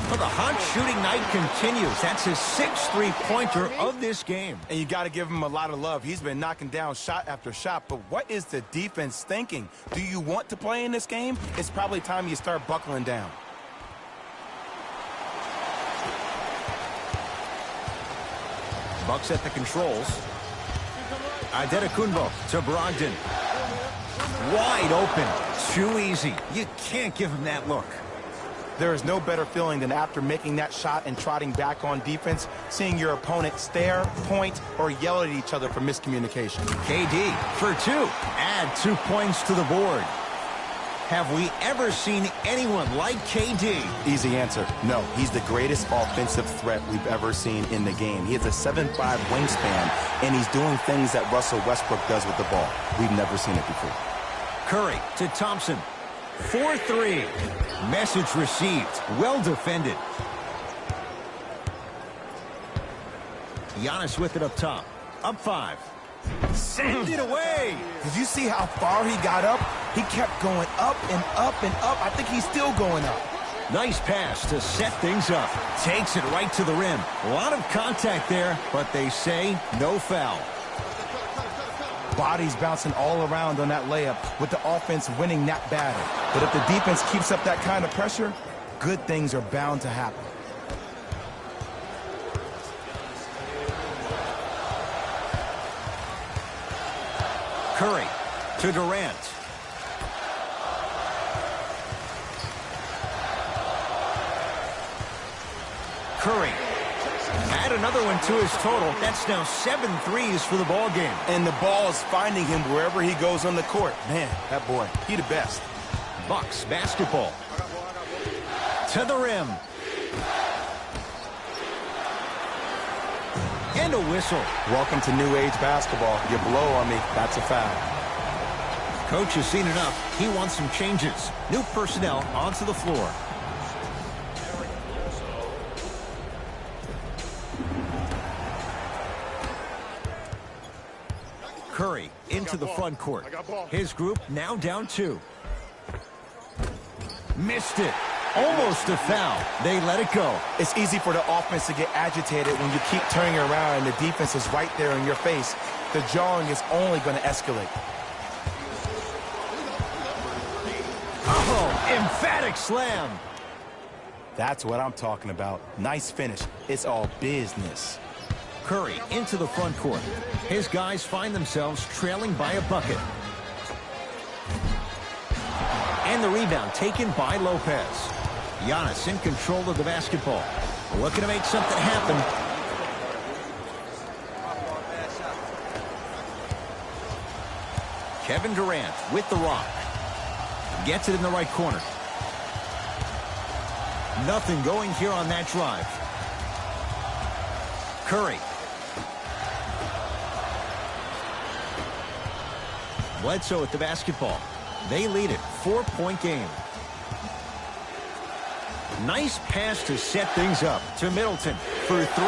A: Well, the hot shooting night continues. That's his 6th three-pointer of this game.
B: And you got to give him a lot of love. He's been knocking down shot after shot. But what is the defense thinking? Do you want to play in this game? It's probably time you start buckling down.
A: Bucks at the controls. Antetokounmpo to Brogdon. Wide open. Too easy. You can't give him that look.
B: There is no better feeling than after making that shot and trotting back on defense, seeing your opponent stare, point, or yell at each other for miscommunication.
A: KD for 2. Add 2 points to the board. Have we ever seen anyone like KD?
B: Easy answer. No, he's the greatest offensive threat we've ever seen in the game. He has a 7'5" wingspan, and he's doing things that Russell Westbrook does with the ball. We've never seen it before.
A: Curry to Thompson. 4-3. Message received. Well defended. Giannis with it up top. Up 5. Send it away.
B: Did you see how far he got up? He kept going up and up and up. I think he's still going up.
A: Nice pass to set things up. Takes it right to the rim. A lot of contact there, but they say no foul.
B: Bodies bouncing all around on that layup with the offense winning that battle. But if the defense keeps up that kind of pressure, good things are bound to happen.
A: Curry to Durant. Curry. Add another one to his total. That's now 7 threes for the ball game.
B: And the ball is finding him wherever he goes on the court. Man, that boy, he the best.
A: Bucks basketball. To the rim. And a whistle.
B: Welcome to new age basketball. You blow on me, that's a foul.
A: Coach has seen enough. He wants some changes. New personnel onto the floor. Curry into the front court. His group now down 2. Missed it. Almost a foul. They let it go.
B: It's easy for the offense to get agitated when you keep turning around and the defense is right there in your face. The jawing is only going to escalate.
A: Oh, emphatic slam.
B: That's what I'm talking about. Nice finish. It's all business.
A: Curry into the front court. His guys find themselves trailing by a bucket. And the rebound taken by Lopez. Giannis in control of the basketball. Looking to make something happen. Kevin Durant with the rock. Gets it in the right corner. Nothing going here on that drive. Curry. Bledsoe with the basketball. They lead it. 4-point game. Nice pass to set things up to Middleton for 3.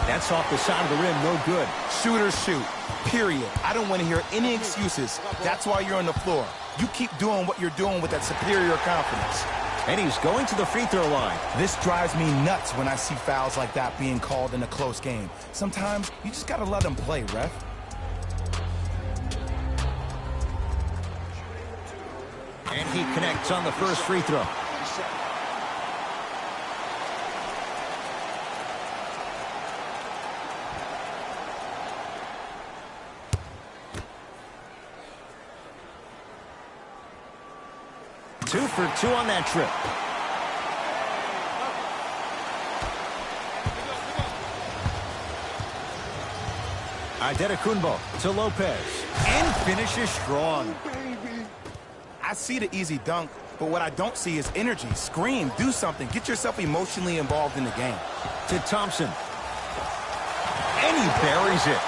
A: That's off the side of the rim. No good.
B: Shooters shoot. Period. I don't want to hear any excuses. That's why you're on the floor. You keep doing what you're doing with that superior confidence.
A: And he's going to the free throw line.
B: This drives me nuts when I see fouls like that being called in a close game. Sometimes you just got to let them play, ref.
A: And he connects on the first free throw. Two for 2 on that trip. Antetokounmpo to Lopez. And finishes strong.
B: I see the easy dunk, but what I don't see is energy. Scream, do something. Get yourself emotionally involved in the game.
A: To Thompson. And he buries it.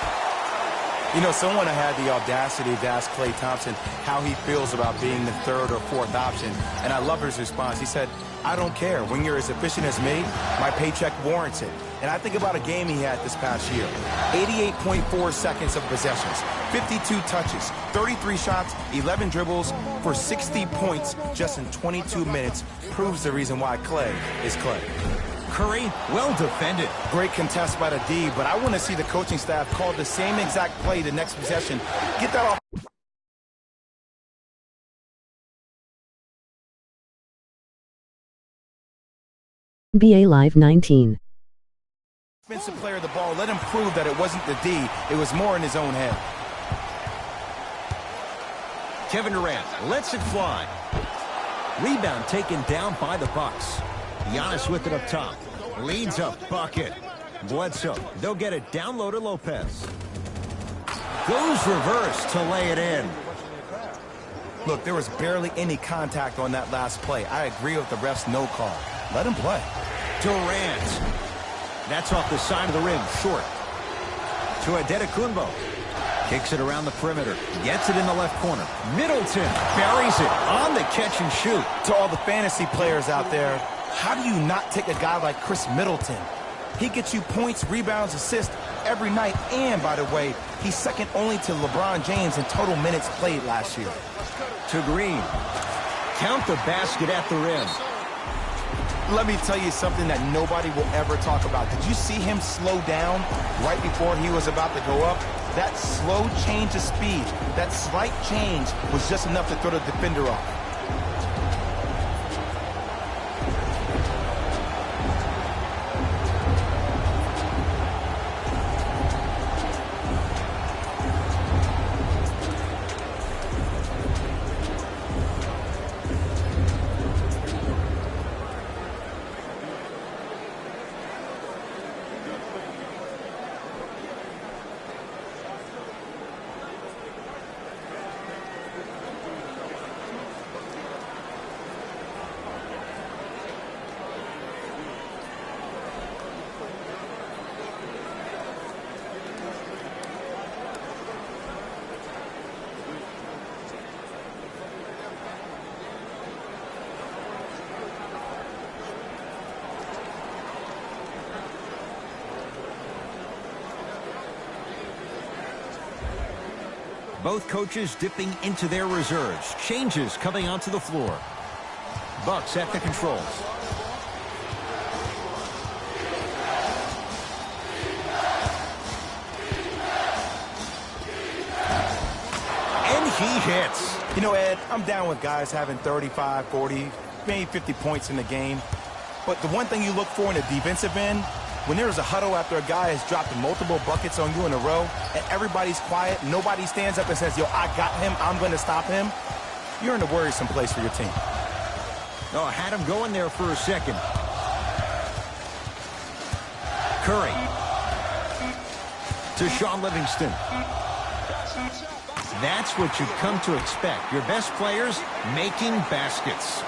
B: You know, someone had the audacity to ask Klay Thompson how he feels about being the 3rd or 4th option, and I love his response. He said, I don't care. When you're as efficient as me, my paycheck warrants it. And I think about a game he had this past year. 88.4 seconds of possessions, 52 touches, 33 shots, 11 dribbles for 60 points just in 22 minutes proves the reason why Klay is Klay.
A: Curry, well defended.
B: Great contest by the D, but I want to see the coaching staff call the same exact play the next possession. Get that off.
E: BA Live 19.
B: Offensive player of the ball, let him prove that it wasn't the D, it was more in his own head.
A: Kevin Durant lets it fly. Rebound taken down by the Bucks. Giannis with it up top. Leads a bucket. Bledsoe. They'll get it down low to Lopez. Goes reverse to lay it in.
B: Look, there was barely any contact on that last play. I agree with the ref's no call. Let him play.
A: Durant. That's off the side of the rim. Short. To Antetokounmpo. Kicks it around the perimeter. Gets it in the left corner. Middleton buries it on the catch and shoot.
B: To all the fantasy players out there, how do you not take a guy like Chris Middleton? He gets you points, rebounds, assists every night. And, by the way, he's second only to LeBron James in total minutes played last year.
A: To Green. Count the basket at the rim.
B: Let me tell you something that nobody will ever talk about. Did you see him slow down right before he was about to go up? That slow change of speed, that slight change was just enough to throw the defender off.
A: Both coaches dipping into their reserves. Changes coming onto the floor. Bucks at the controls. And he hits.
B: You know, Ed, I'm down with guys having 35, 40, maybe 50 points in the game. But the one thing you look for in a defensive end, when there's a huddle after a guy has dropped multiple buckets on you in a row and everybody's quiet, nobody stands up and says, yo, I got him, I'm going to stop him, you're in a worrisome place for your team.
A: Oh, had him going there for a second. Curry. To Shaun Livingston. That's what you've come to expect. Your best players making baskets.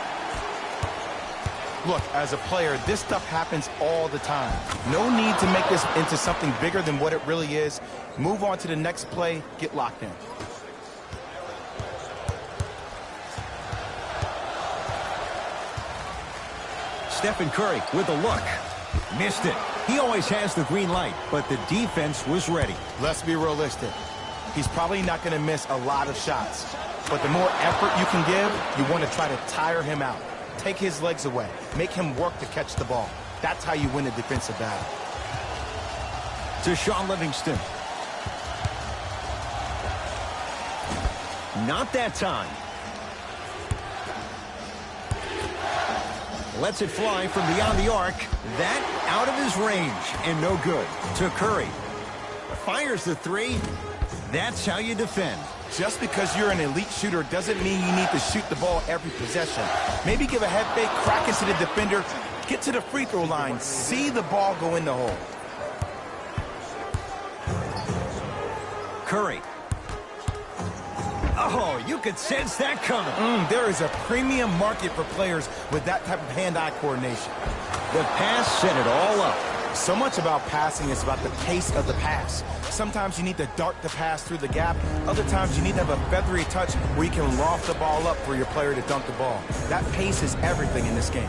B: Look, as a player, this stuff happens all the time. No need to make this into something bigger than what it really is. Move on to the next play, get locked in.
A: Stephen Curry with a look. Missed it. He always has the green light, but the defense was ready.
B: Let's be realistic. He's probably not going to miss a lot of shots. But the more effort you can give, you want to try to tire him out. Take his legs away. Make him work to catch the ball. That's how you win a defensive battle.
A: To Shaun Livingston. Not that time. Lets it fly from beyond the arc. That out of his range and no good. To Curry. Fires the three. That's how you defend.
B: Just because you're an elite shooter doesn't mean you need to shoot the ball every possession. Maybe give a head fake, crack into the defender, get to the free throw line, see the ball go in the hole.
A: Curry. Oh, you could sense that coming.
B: There is a premium market for players with that type of hand-eye coordination.
A: The pass set it all up.
B: So much about passing is about the pace of the pass. Sometimes you need to dart the pass through the gap. Other times you need to have a feathery touch where you can loft the ball up for your player to dunk the ball. That pace is everything in this game.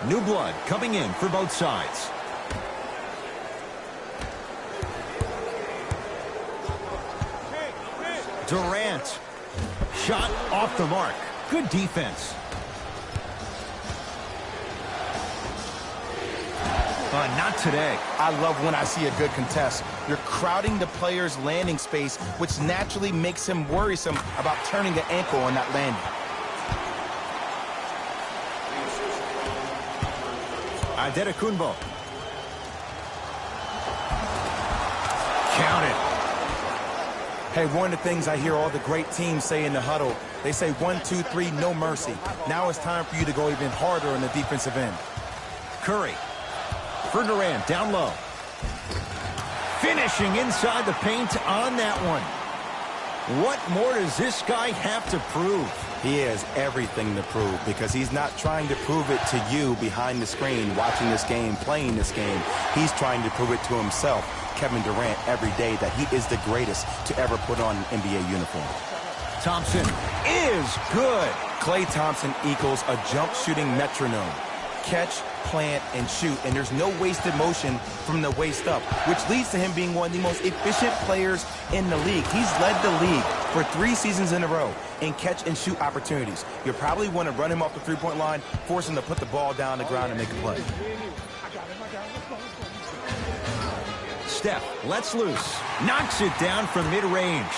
A: New blood coming in for both sides. Durant. Shot off the mark. Good defense. Not today.
B: I love when I see a good contest. You're crowding the player's landing space, which naturally makes him worrisome about turning an ankle on that landing.
A: Antetokounmpo. Counted.
B: Hey, one of the things I hear all the great teams say in the huddle, they say 1, 2, 3, no mercy. Now it's time for you to go even harder on the defensive end.
A: Curry. For Durant, down low. Finishing inside the paint on that one. What more does this guy have to prove?
B: He has everything to prove because he's not trying to prove it to you behind the screen, watching this game, playing this game. He's trying to prove it to himself, Kevin Durant, every day that he is the greatest to ever put on an NBA uniform.
A: Thompson is good.
B: Klay Thompson equals a jump shooting metronome. Catch, plant, and shoot, and there's no wasted motion from the waist up, which leads to him being one of the most efficient players in the league. He's led the league for 3 seasons in a row in catch and shoot opportunities. You probably want to run him off the three-point line, force him to put the ball down on the ground and make a play.
A: Steph lets loose. Knocks it down from mid-range.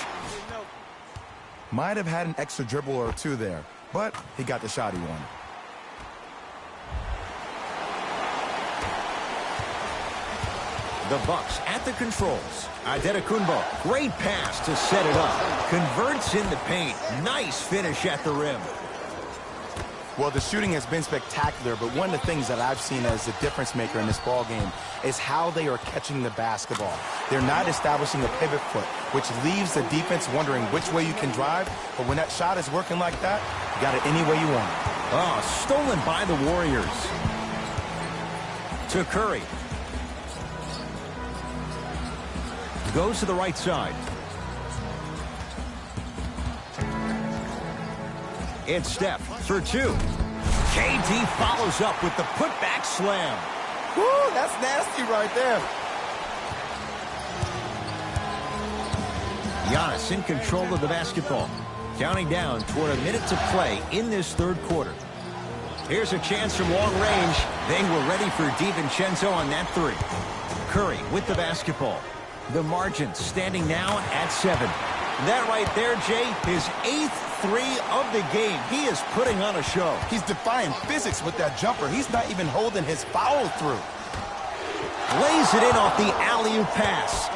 B: Might have had an extra dribble or two there, but he got the shot he wanted.
A: The Bucks at the controls. Antetokounmpo, great pass to set it up. Converts in the paint. Nice finish at the rim.
B: Well, the shooting has been spectacular, but one of the things that I've seen as the difference maker in this ball game is how they are catching the basketball. They're not establishing a pivot foot, which leaves the defense wondering which way you can drive, but when that shot is working like that, you got it any way you want it.
A: Oh, stolen by the Warriors. To Curry. Goes to the right side. It's Steph for 2. KD follows up with the putback slam.
B: Woo, that's nasty right there.
A: Giannis in control of the basketball. Counting down toward a minute to play in this third quarter. Here's a chance from long range. They were ready for DiVincenzo on that 3. Curry with the basketball. The margin standing now at 7. That right there, Jay, his 8th 3 of the game. He is putting on a show.
B: He's defying physics with that jumper. He's not even holding his follow through.
A: Lays it in off the alley-oop pass.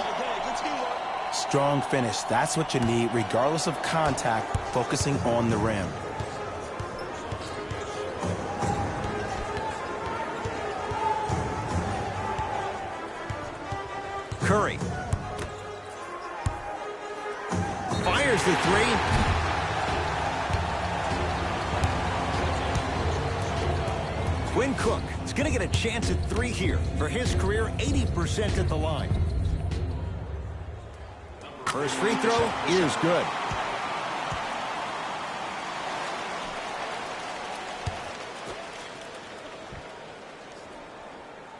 B: Strong finish. That's what you need, regardless of contact, focusing on the rim.
A: Curry. Fires the 3. Quinn Cook is going to get a chance at 3 here. For his career, 80% at the line. First free throw is good.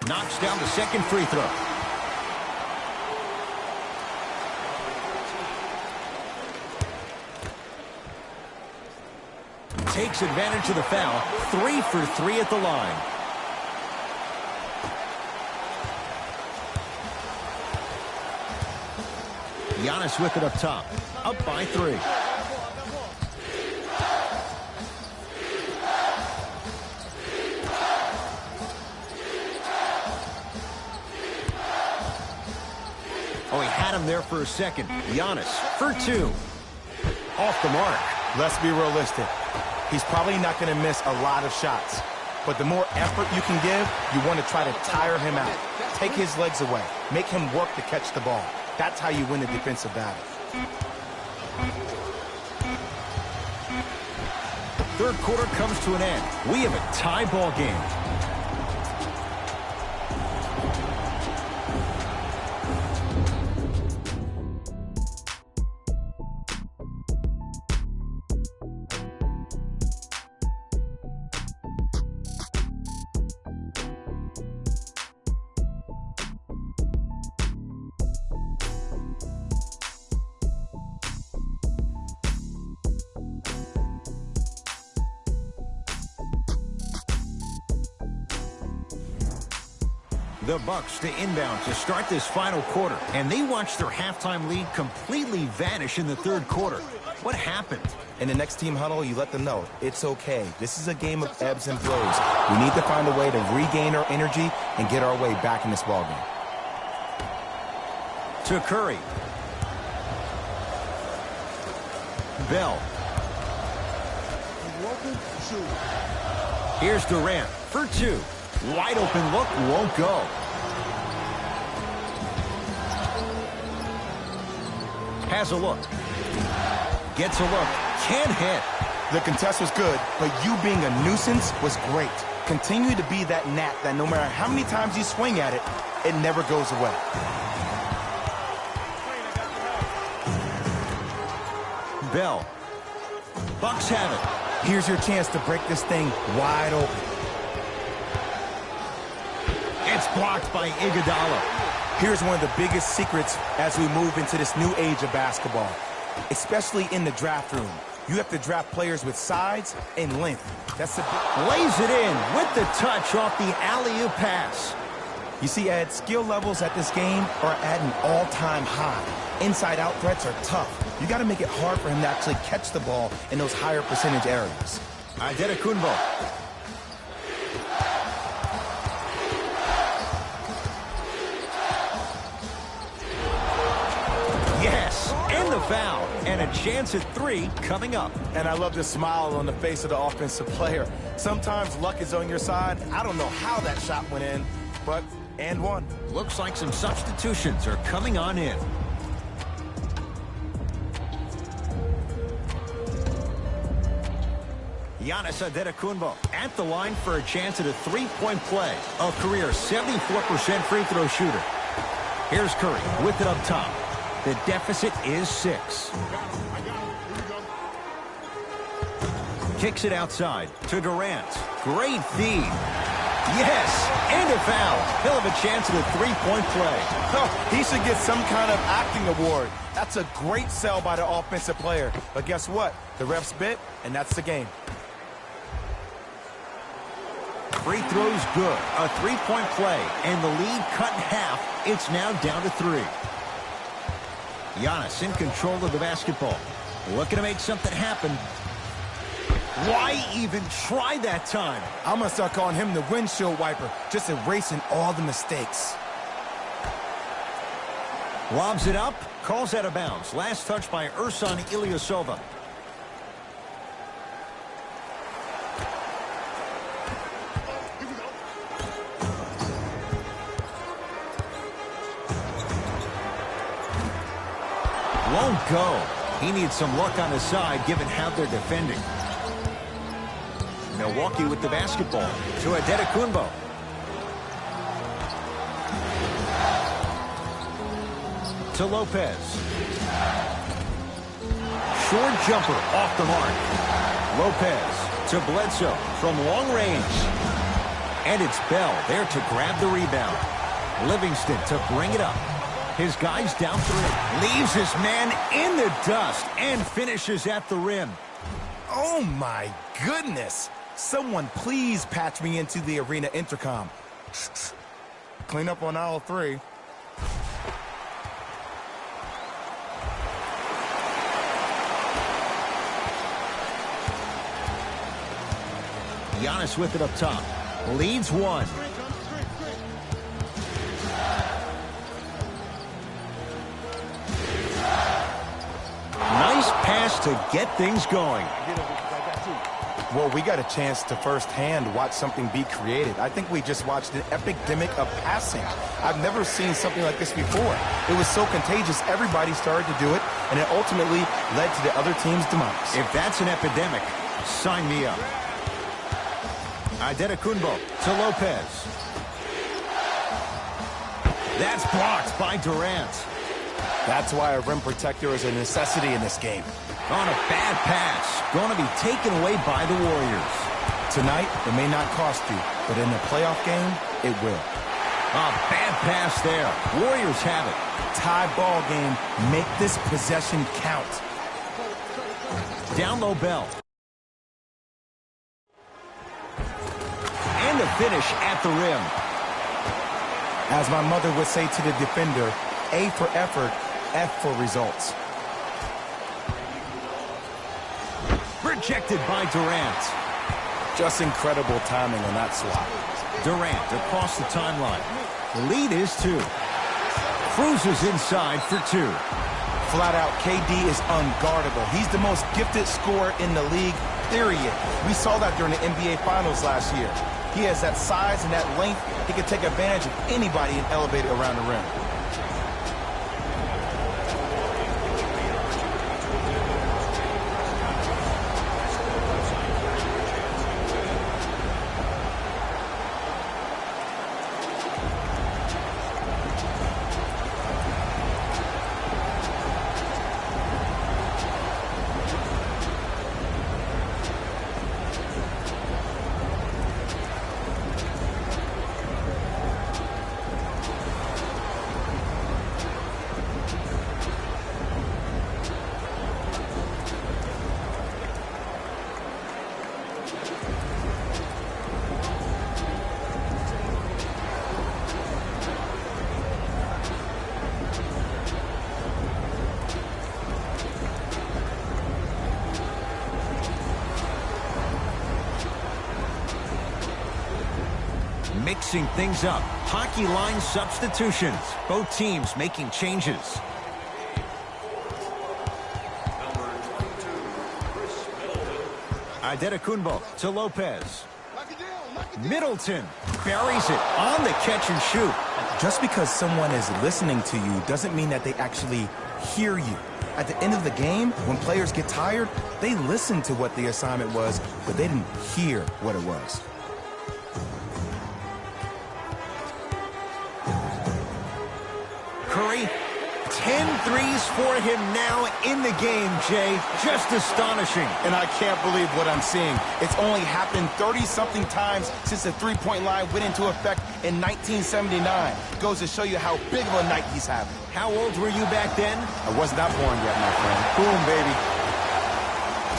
A: Knocks down the second free throw. Takes advantage of the foul. 3 for 3 at the line. Giannis with it up top. Up by 3. Oh, he had him there for a second. Giannis for 2. Off the mark.
B: Let's be realistic. He's probably not going to miss a lot of shots. But the more effort you can give, you want to try to tire him out. Take his legs away. Make him work to catch the ball. That's how you win the defensive battle.
A: Third quarter comes to an end. We have a tie ball game. The Bucks to inbound to start this final quarter. And they watch their halftime lead completely vanish in the third quarter. What happened?
B: In the next team huddle, you let them know it's okay. This is a game of ebbs and flows. We need to find a way to regain our energy and get our way back in this ballgame.
A: to Curry. Bell. Here's Durant for two. Wide open look, won't go. Has a look. Gets a look. Can't hit.
B: The contest was good, but you being a nuisance was great. Continue to be that gnat that no matter how many times you swing at it, it never goes away.
A: Bell. Bucks have it.
B: Here's your chance to break this thing wide open.
A: It's blocked by Iguodala.
B: Here's one of the biggest secrets as we move into this new age of basketball, especially in the draft room. You have to draft players with size and length. That's
A: Lays it in with the touch off the alley-oop pass.
B: You see, Ed, skill levels at this game are at an all-time high. Inside-out threats are tough. You got to make it hard for him to actually catch the ball in those higher percentage areas.
A: Antetokounmpo. Yes, and the foul. And a chance at three coming up.
B: And I love the smile on the face of the offensive player. Sometimes luck is on your side. I don't know how that shot went in, but and one.
A: Looks like some substitutions are coming on in. Giannis Antetokounmpo at the line for a chance at a three-point play. A career 74% free throw shooter. Here's Curry with it up top. The deficit is 6. Kicks it outside to Durant. Great feed. Yes, and a foul. He'll have a chance at a three-point play.
B: Oh, he should get some kind of acting award. That's a great sell by the offensive player. But guess what? The refs bit, and that's the game.
A: Free throws good. A three-point play, and the lead cut in half. It's now down to 3. Giannis in control of the basketball. Looking to make something happen. Why even try that time?
B: I'm going to start calling him the windshield wiper, just erasing all the mistakes.
A: Lobs it up, calls out of bounds. Last touch by Ersan Ilyasova. Won't go. He needs some luck on his side given how they're defending. Milwaukee with the basketball to Antetokounmpo. To Lopez. Short jumper off the mark. Lopez to Bledsoe from long range. And it's Bell there to grab the rebound. Livingston to bring it up. His guy's down 3. Leaves his man in the dust and finishes at the rim.
B: Oh, my goodness. Someone please patch me into the arena intercom. Clean up on aisle 3.
A: Giannis with it up top. Leads 1. Nice pass to get things going.
B: Well, we got a chance to firsthand watch something be created. I think we just watched an epidemic of passing. I've never seen something like this before. It was so contagious, everybody started to do it, and it ultimately led to the other team's demise.
A: If that's an epidemic, sign me up. Antetokounmpo to Lopez. That's blocked by Durant.
B: That's why a rim protector is a necessity in this game.
A: On a bad pass. Going to be taken away by the Warriors.
B: Tonight, it may not cost you, but in a playoff game, it will.
A: A bad pass there. Warriors have it.
B: Tie ball game. Make this possession count.
A: Down low Bell. And the finish at the rim.
B: As my mother would say to the defender, A for effort, F for results.
A: Rejected by Durant.
B: Just incredible timing on that swat.
A: Durant across the timeline. The lead is 2. cruises inside for two.
B: Flat out, KD is unguardable. He's the most gifted scorer in the league, period. We saw that during the NBA Finals last year. He has that size and that length. He can take advantage of anybody and elevate it around the rim.
A: Mixing things up. Hockey line substitutions. Both teams making changes. Antetokounmpo to Lopez. Middleton buries it on the catch and shoot.
B: Just because someone is listening to you doesn't mean that they actually hear you. At the end of the game, when players get tired, they listen to what the assignment was, but they didn't hear what it was.
A: Curry, 10 threes for him now in the game, Jay. Just astonishing.
B: And I can't believe what I'm seeing. It's only happened 30-something times since the three-point line went into effect in 1979. Goes to show you how big of a night he's having.
A: How old were you back then?
B: I was not born yet, my friend. Boom, baby.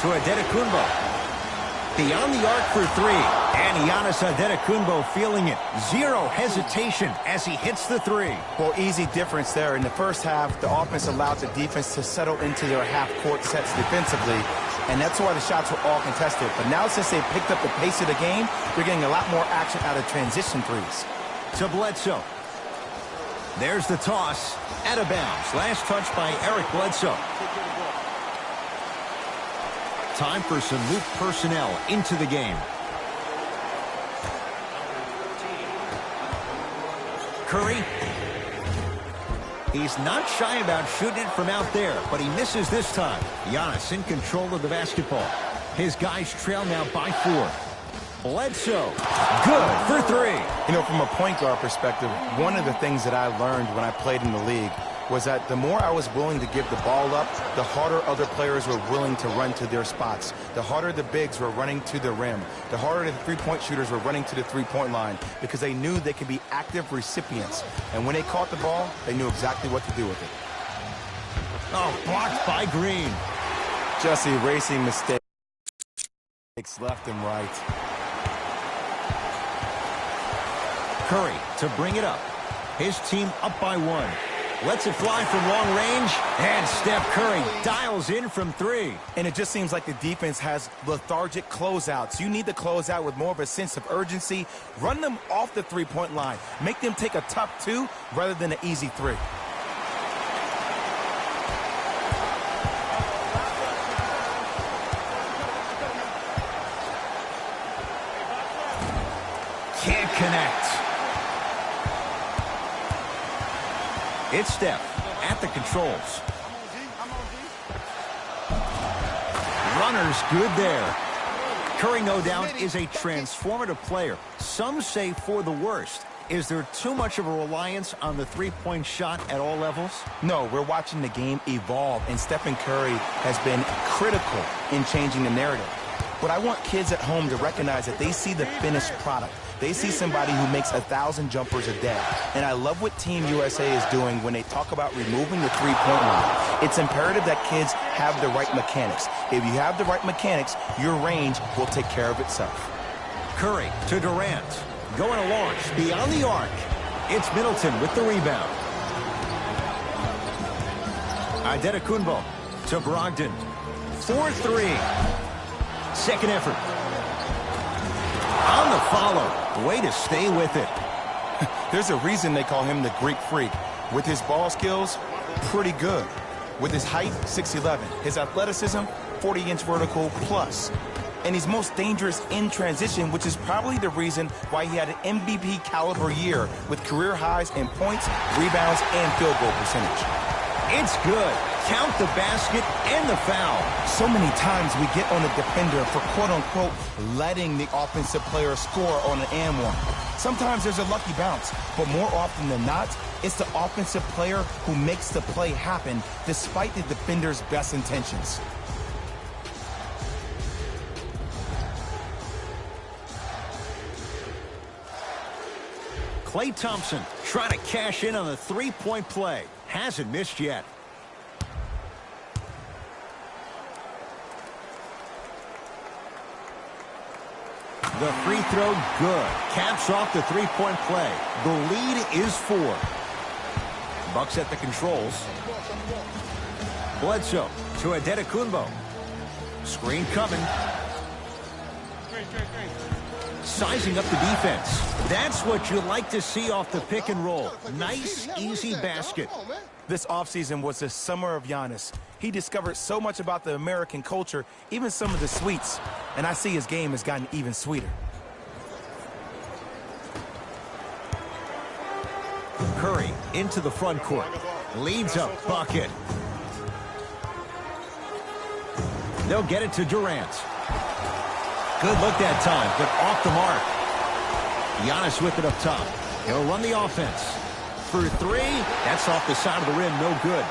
A: To Antetokounmpo. Beyond the arc for three. And Giannis Antetokounmpo feeling it. Zero hesitation as he hits the three.
B: Well, easy difference there. In the first half, the offense allowed the defense to settle into their half-court sets defensively, and that's why the shots were all contested. But now since they picked up the pace of the game, they're getting a lot more action out of transition threes.
A: To Bledsoe. There's the toss. Out of bounds. Last touch by Eric Bledsoe. Time for some new personnel into the game. Curry. He's not shy about shooting it from out there, but he misses this time. Giannis in control of the basketball. His guys trail now by 4. Bledsoe. Good for 3.
B: You know, from a point guard perspective, one of the things that I learned when I played in the league was that the more I was willing to give the ball up, the harder other players were willing to run to their spots. The harder the bigs were running to the rim. The harder the three-point shooters were running to the three-point line because they knew they could be active recipients. And when they caught the ball, they knew exactly what to do with it.
A: Oh, blocked by Green.
B: Just erasing mistakes left and right.
A: Curry to bring it up. His team up by 1. Lets it fly from long range, and Steph Curry dials in from 3.
B: And it just seems like the defense has lethargic closeouts. You need to close out with more of a sense of urgency. Run them off the three-point line. Make them take a tough 2 rather than an easy 3.
A: Can't connect. It's Steph at the controls. Runner's good there. Curry, no doubt, is a transformative player. Some say for the worst. Is there too much of a reliance on the three-point shot at all levels?
B: No, we're watching the game evolve, and Stephen Curry has been critical in changing the narrative. But I want kids at home to recognize that they see the finished product. They see somebody who makes 1,000 jumpers a day. And I love what Team USA is doing when they talk about removing the three-point line. It's imperative that kids have the right mechanics. If you have the right mechanics, your range will take care of itself.
A: Curry to Durant. Going to launch beyond the arc. It's Middleton with the rebound. Antetokounmpo to Brogdon. 4-3. Second effort. On the follow. Way to stay with it.
B: There's a reason they call him the Greek Freak. With his ball skills, pretty good. With his height, 6'11". His athleticism, 40-inch vertical plus. And he's most dangerous in transition, which is probably the reason why he had an MVP caliber year with career highs in points, rebounds, and field goal percentage.
A: It's good. Count the basket and the foul.
B: So many times we get on the defender for quote-unquote letting the offensive player score on an and one. Sometimes there's a lucky bounce, but more often than not, it's the offensive player who makes the play happen despite the defender's best intentions.
A: Klay Thompson trying to cash in on the three-point play. Hasn't missed yet. The free throw, good. Caps off the three-point play. The lead is 4. Bucks at the controls. Bledsoe to Antetokounmpo. Screen coming. Sizing up the defense. That's what you like to see off the pick and roll. Nice, easy basket.
B: This offseason was the summer of Giannis. He discovered so much about the American culture, even some of the sweets. And I see his game has gotten even sweeter.
A: Curry into the front court. Leads a bucket. They'll get it to Durant. Good look that time, but off the mark. Giannis with it up top. He'll run the offense. For 3, that's off the side of the rim, no good.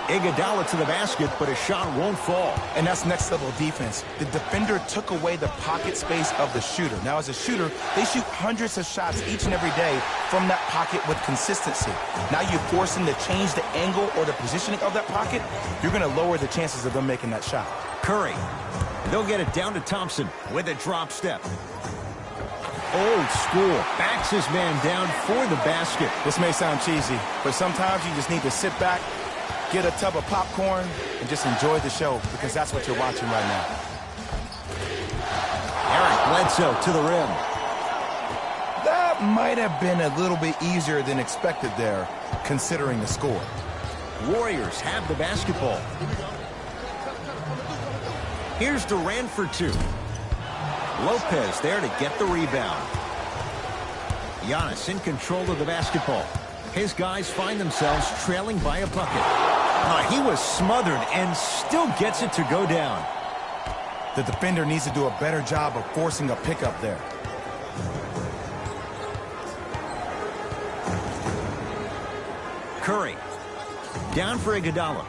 A: Iguodala to the basket, but his shot won't fall.
B: And that's next level defense. The defender took away the pocket space of the shooter. Now as a shooter, they shoot hundreds of shots each and every day from that pocket with consistency. Now you force them to change the angle or the positioning of that pocket, you're going to lower the chances of them making that shot.
A: Curry. They'll get it down to Thompson with a drop step. Old school. Backs his man down for the basket.
B: This may sound cheesy, but sometimes you just need to sit back, get a tub of popcorn, and just enjoy the show, because that's what you're watching right now.
A: Eric Bledsoe to the rim.
B: That might have been a little bit easier than expected there, considering the score.
A: Warriors have the basketball. Here's Durant for 2. Lopez there to get the rebound. Giannis in control of the basketball. His guys find themselves trailing by a bucket. He was smothered and still gets it to go down.
B: The defender needs to do a better job of forcing a pickup there.
A: Curry. Down for Iguodala.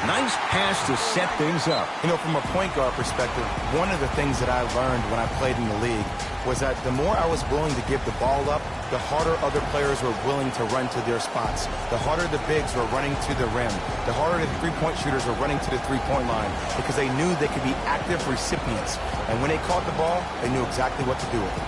A: Nice pass to set things up.
B: You know, from a point guard perspective, one of the things that I learned when I played in the league was that the more I was willing to give the ball up, the harder other players were willing to run to their spots. The harder the bigs were running to the rim. The harder the three-point shooters were running to the three-point line, because they knew they could be active recipients. And when they caught the ball, they knew exactly what to do with it.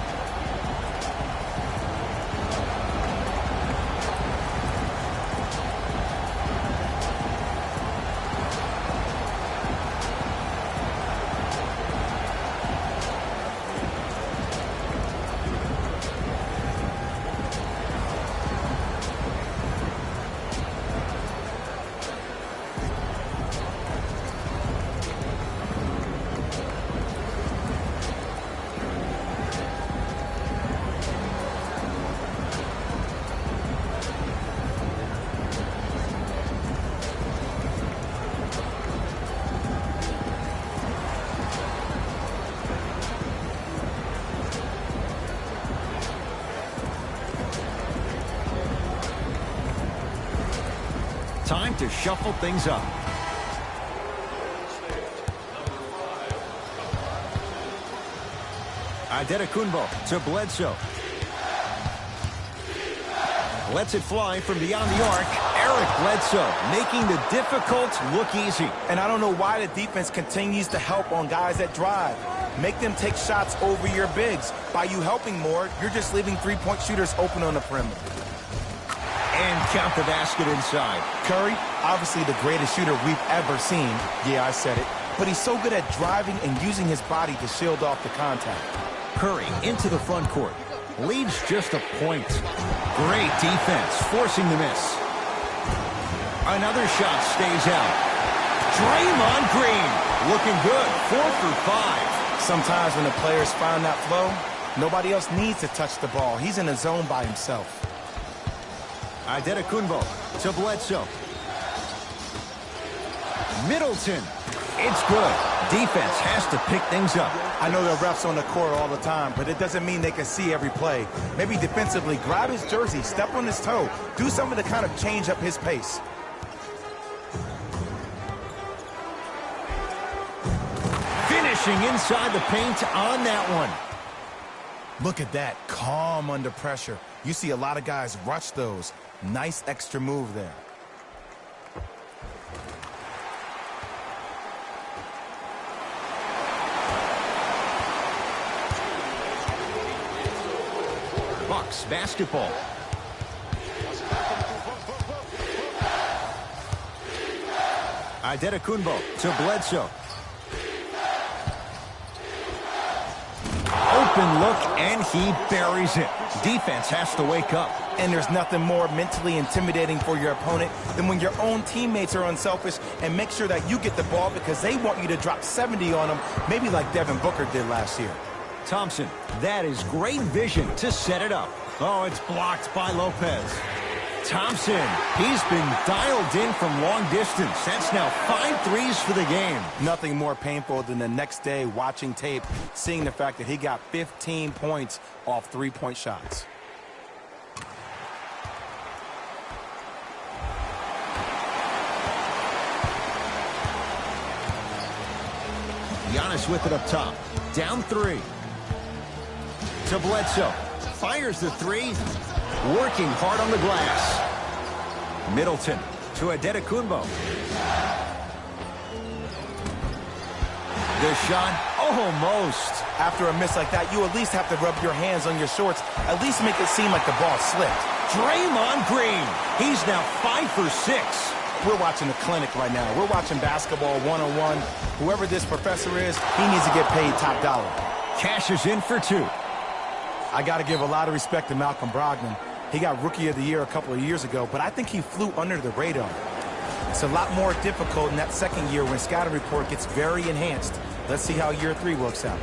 A: Time to shuffle things up. Antetokounmpo to Bledsoe. Lets it fly from beyond the arc. Eric Bledsoe making the difficult look easy.
B: And I don't know why the defense continues to help on guys that drive. Make them take shots over your bigs. By you helping more, you're just leaving three-point shooters open on the perimeter.
A: And count the basket inside.
B: Curry, obviously the greatest shooter we've ever seen. Yeah, I said it. But he's so good at driving and using his body to shield off the contact.
A: Curry into the front court. Leads just a point. Great defense, forcing the miss. Another shot stays out. Draymond Green looking good, 4 for 5.
B: Sometimes when the players find that flow, nobody else needs to touch the ball. He's in a zone by himself.
A: Antetokounmpo to Bledsoe. Middleton. It's good. Defense has to pick things up.
B: I know there are refs on the court all the time, but it doesn't mean they can see every play. Maybe defensively, grab his jersey, step on his toe, do something to kind of change up his pace.
A: Finishing inside the paint on that one.
B: Look at that, calm under pressure. You see a lot of guys rush those. Nice extra move there.
A: Bucks basketball. Antetokounmpo to Bledsoe. Open look, and he buries it. Defense has to wake up.
B: And there's nothing more mentally intimidating for your opponent than when your own teammates are unselfish and make sure that you get the ball because they want you to drop 70 on them, maybe like Devin Booker did last year.
A: Thompson, that is great vision to set it up. Oh, it's blocked by Lopez. Thompson, he's been dialed in from long distance. That's now 5 threes for the game.
B: Nothing more painful than the next day watching tape, seeing the fact that he got 15 points off three-point shots.
A: Giannis with it up top. Down 3. To Bledsoe. Fires the 3. Working hard on the glass. Middleton to Antetokounmpo. The shot, almost.
B: After a miss like that, you at least have to rub your hands on your shorts. At least make it seem like the ball slipped.
A: Draymond Green. He's now 5 for 6.
B: We're watching a clinic right now. We're watching basketball one-on-one. Whoever this professor is, he needs to get paid top dollar.
A: Cashes in for 2.
B: I got to give a lot of respect to Malcolm Brogdon. He got Rookie of the Year a couple of years ago, but I think he flew under the radar. It's a lot more difficult in that second year when scouting report gets very enhanced. Let's see how year 3 works out.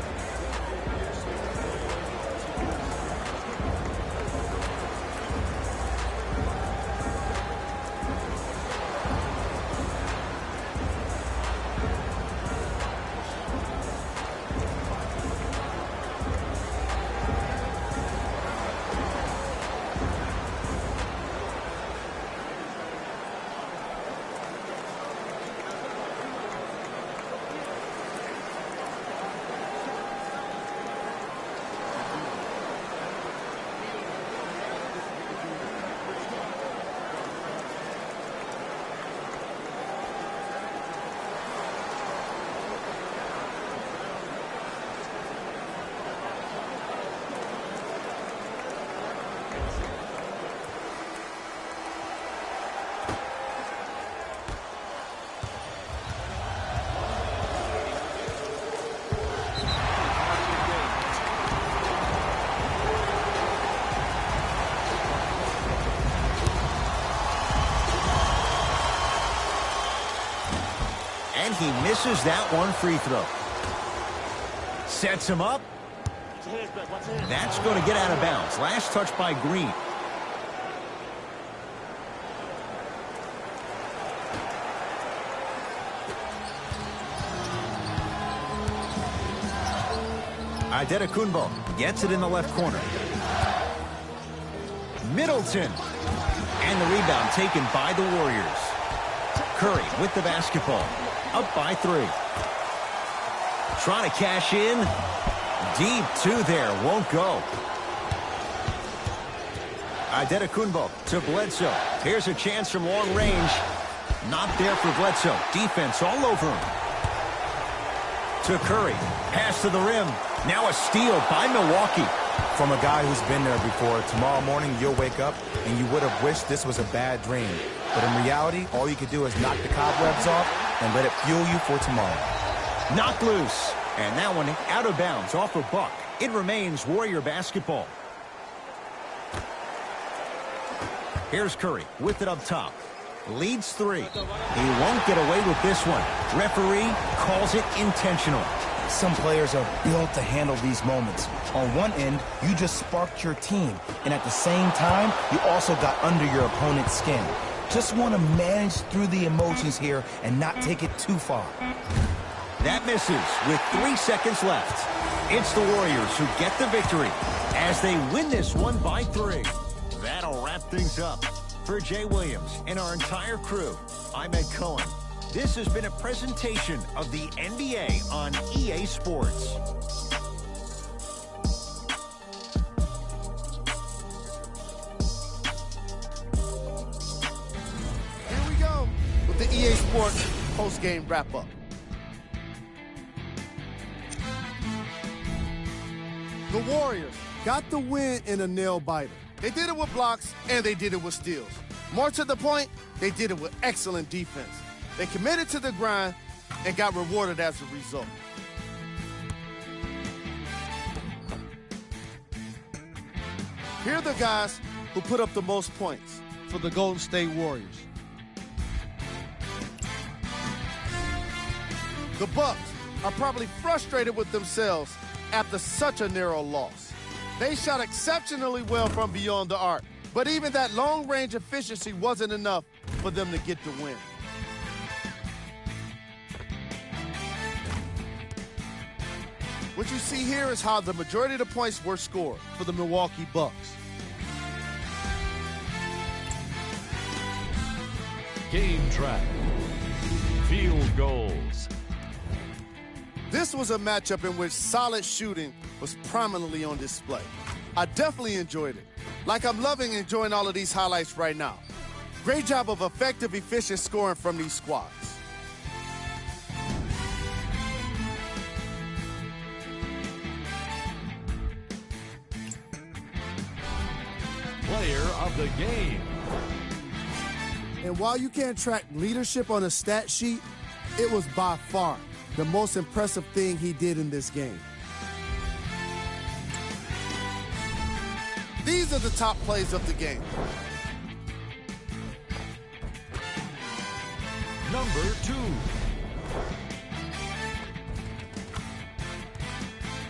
A: And he misses that one free throw. Sets him up. That's going to get out of bounds. Last touch by Green. Antetokounmpo gets it in the left corner. Middleton. And the rebound taken by the Warriors. Curry with the basketball. Up by 3. Trying to cash in. Deep 2 there. Won't go. Antetokounmpo to Bledsoe. Here's a chance from long range. Not there for Bledsoe. Defense all over him. To Curry. Pass to the rim. Now a steal by Milwaukee.
B: From a guy who's been there before, tomorrow morning you'll wake up and you would have wished this was a bad dream. But in reality, all you can do is knock the cobwebs off and let it fuel you for tomorrow.
A: Knocked loose. And that one out of bounds off of Buck. It remains Warrior basketball. Here's Curry with it up top. Leads 3. He won't get away with this one. Referee calls it intentional.
D: Some players are built to handle these moments. On one end, you just sparked your team, and at the same time, you also got under your opponent's skin. Just want to manage through the emotions here and not take it too far.
A: That misses with 3 seconds left. It's the Warriors who get the victory as they win this one by 3. That'll wrap things up. For Jay Williams and our entire crew, I'm Ed Cohen. This has been a presentation of the NBA on EA Sports.
F: Here we go with the EA Sports post-game wrap-up. The Warriors
G: Got the win in a nail-biter.
F: They did it with blocks, and they did it with steals. More to the point, they did it with excellent defense. They committed to the grind and got rewarded as a result. Here are the guys who put up the most points for the Golden State Warriors. The Bucks are probably frustrated with themselves after such a narrow loss. They shot exceptionally well from beyond the arc, but even that long-range efficiency wasn't enough for them to get the win. What you see here is how the majority of the points were scored for the Milwaukee Bucks.
C: Game track. Field goals.
F: This was a matchup in which solid shooting was prominently on display. I definitely enjoyed it. Like I'm loving enjoying all of these highlights right now. Great job of effective, efficient scoring from these squads.
C: Player of the game.
G: And while you can't track leadership on a stat sheet, it was by far the most impressive thing he did in this game.
F: These are the top plays of the game.
C: Number 2.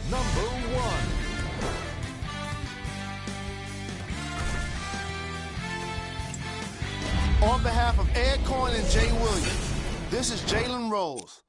C: Number 1.
F: On behalf of Ed Cohen and Jay Williams, this is Jalen Rose.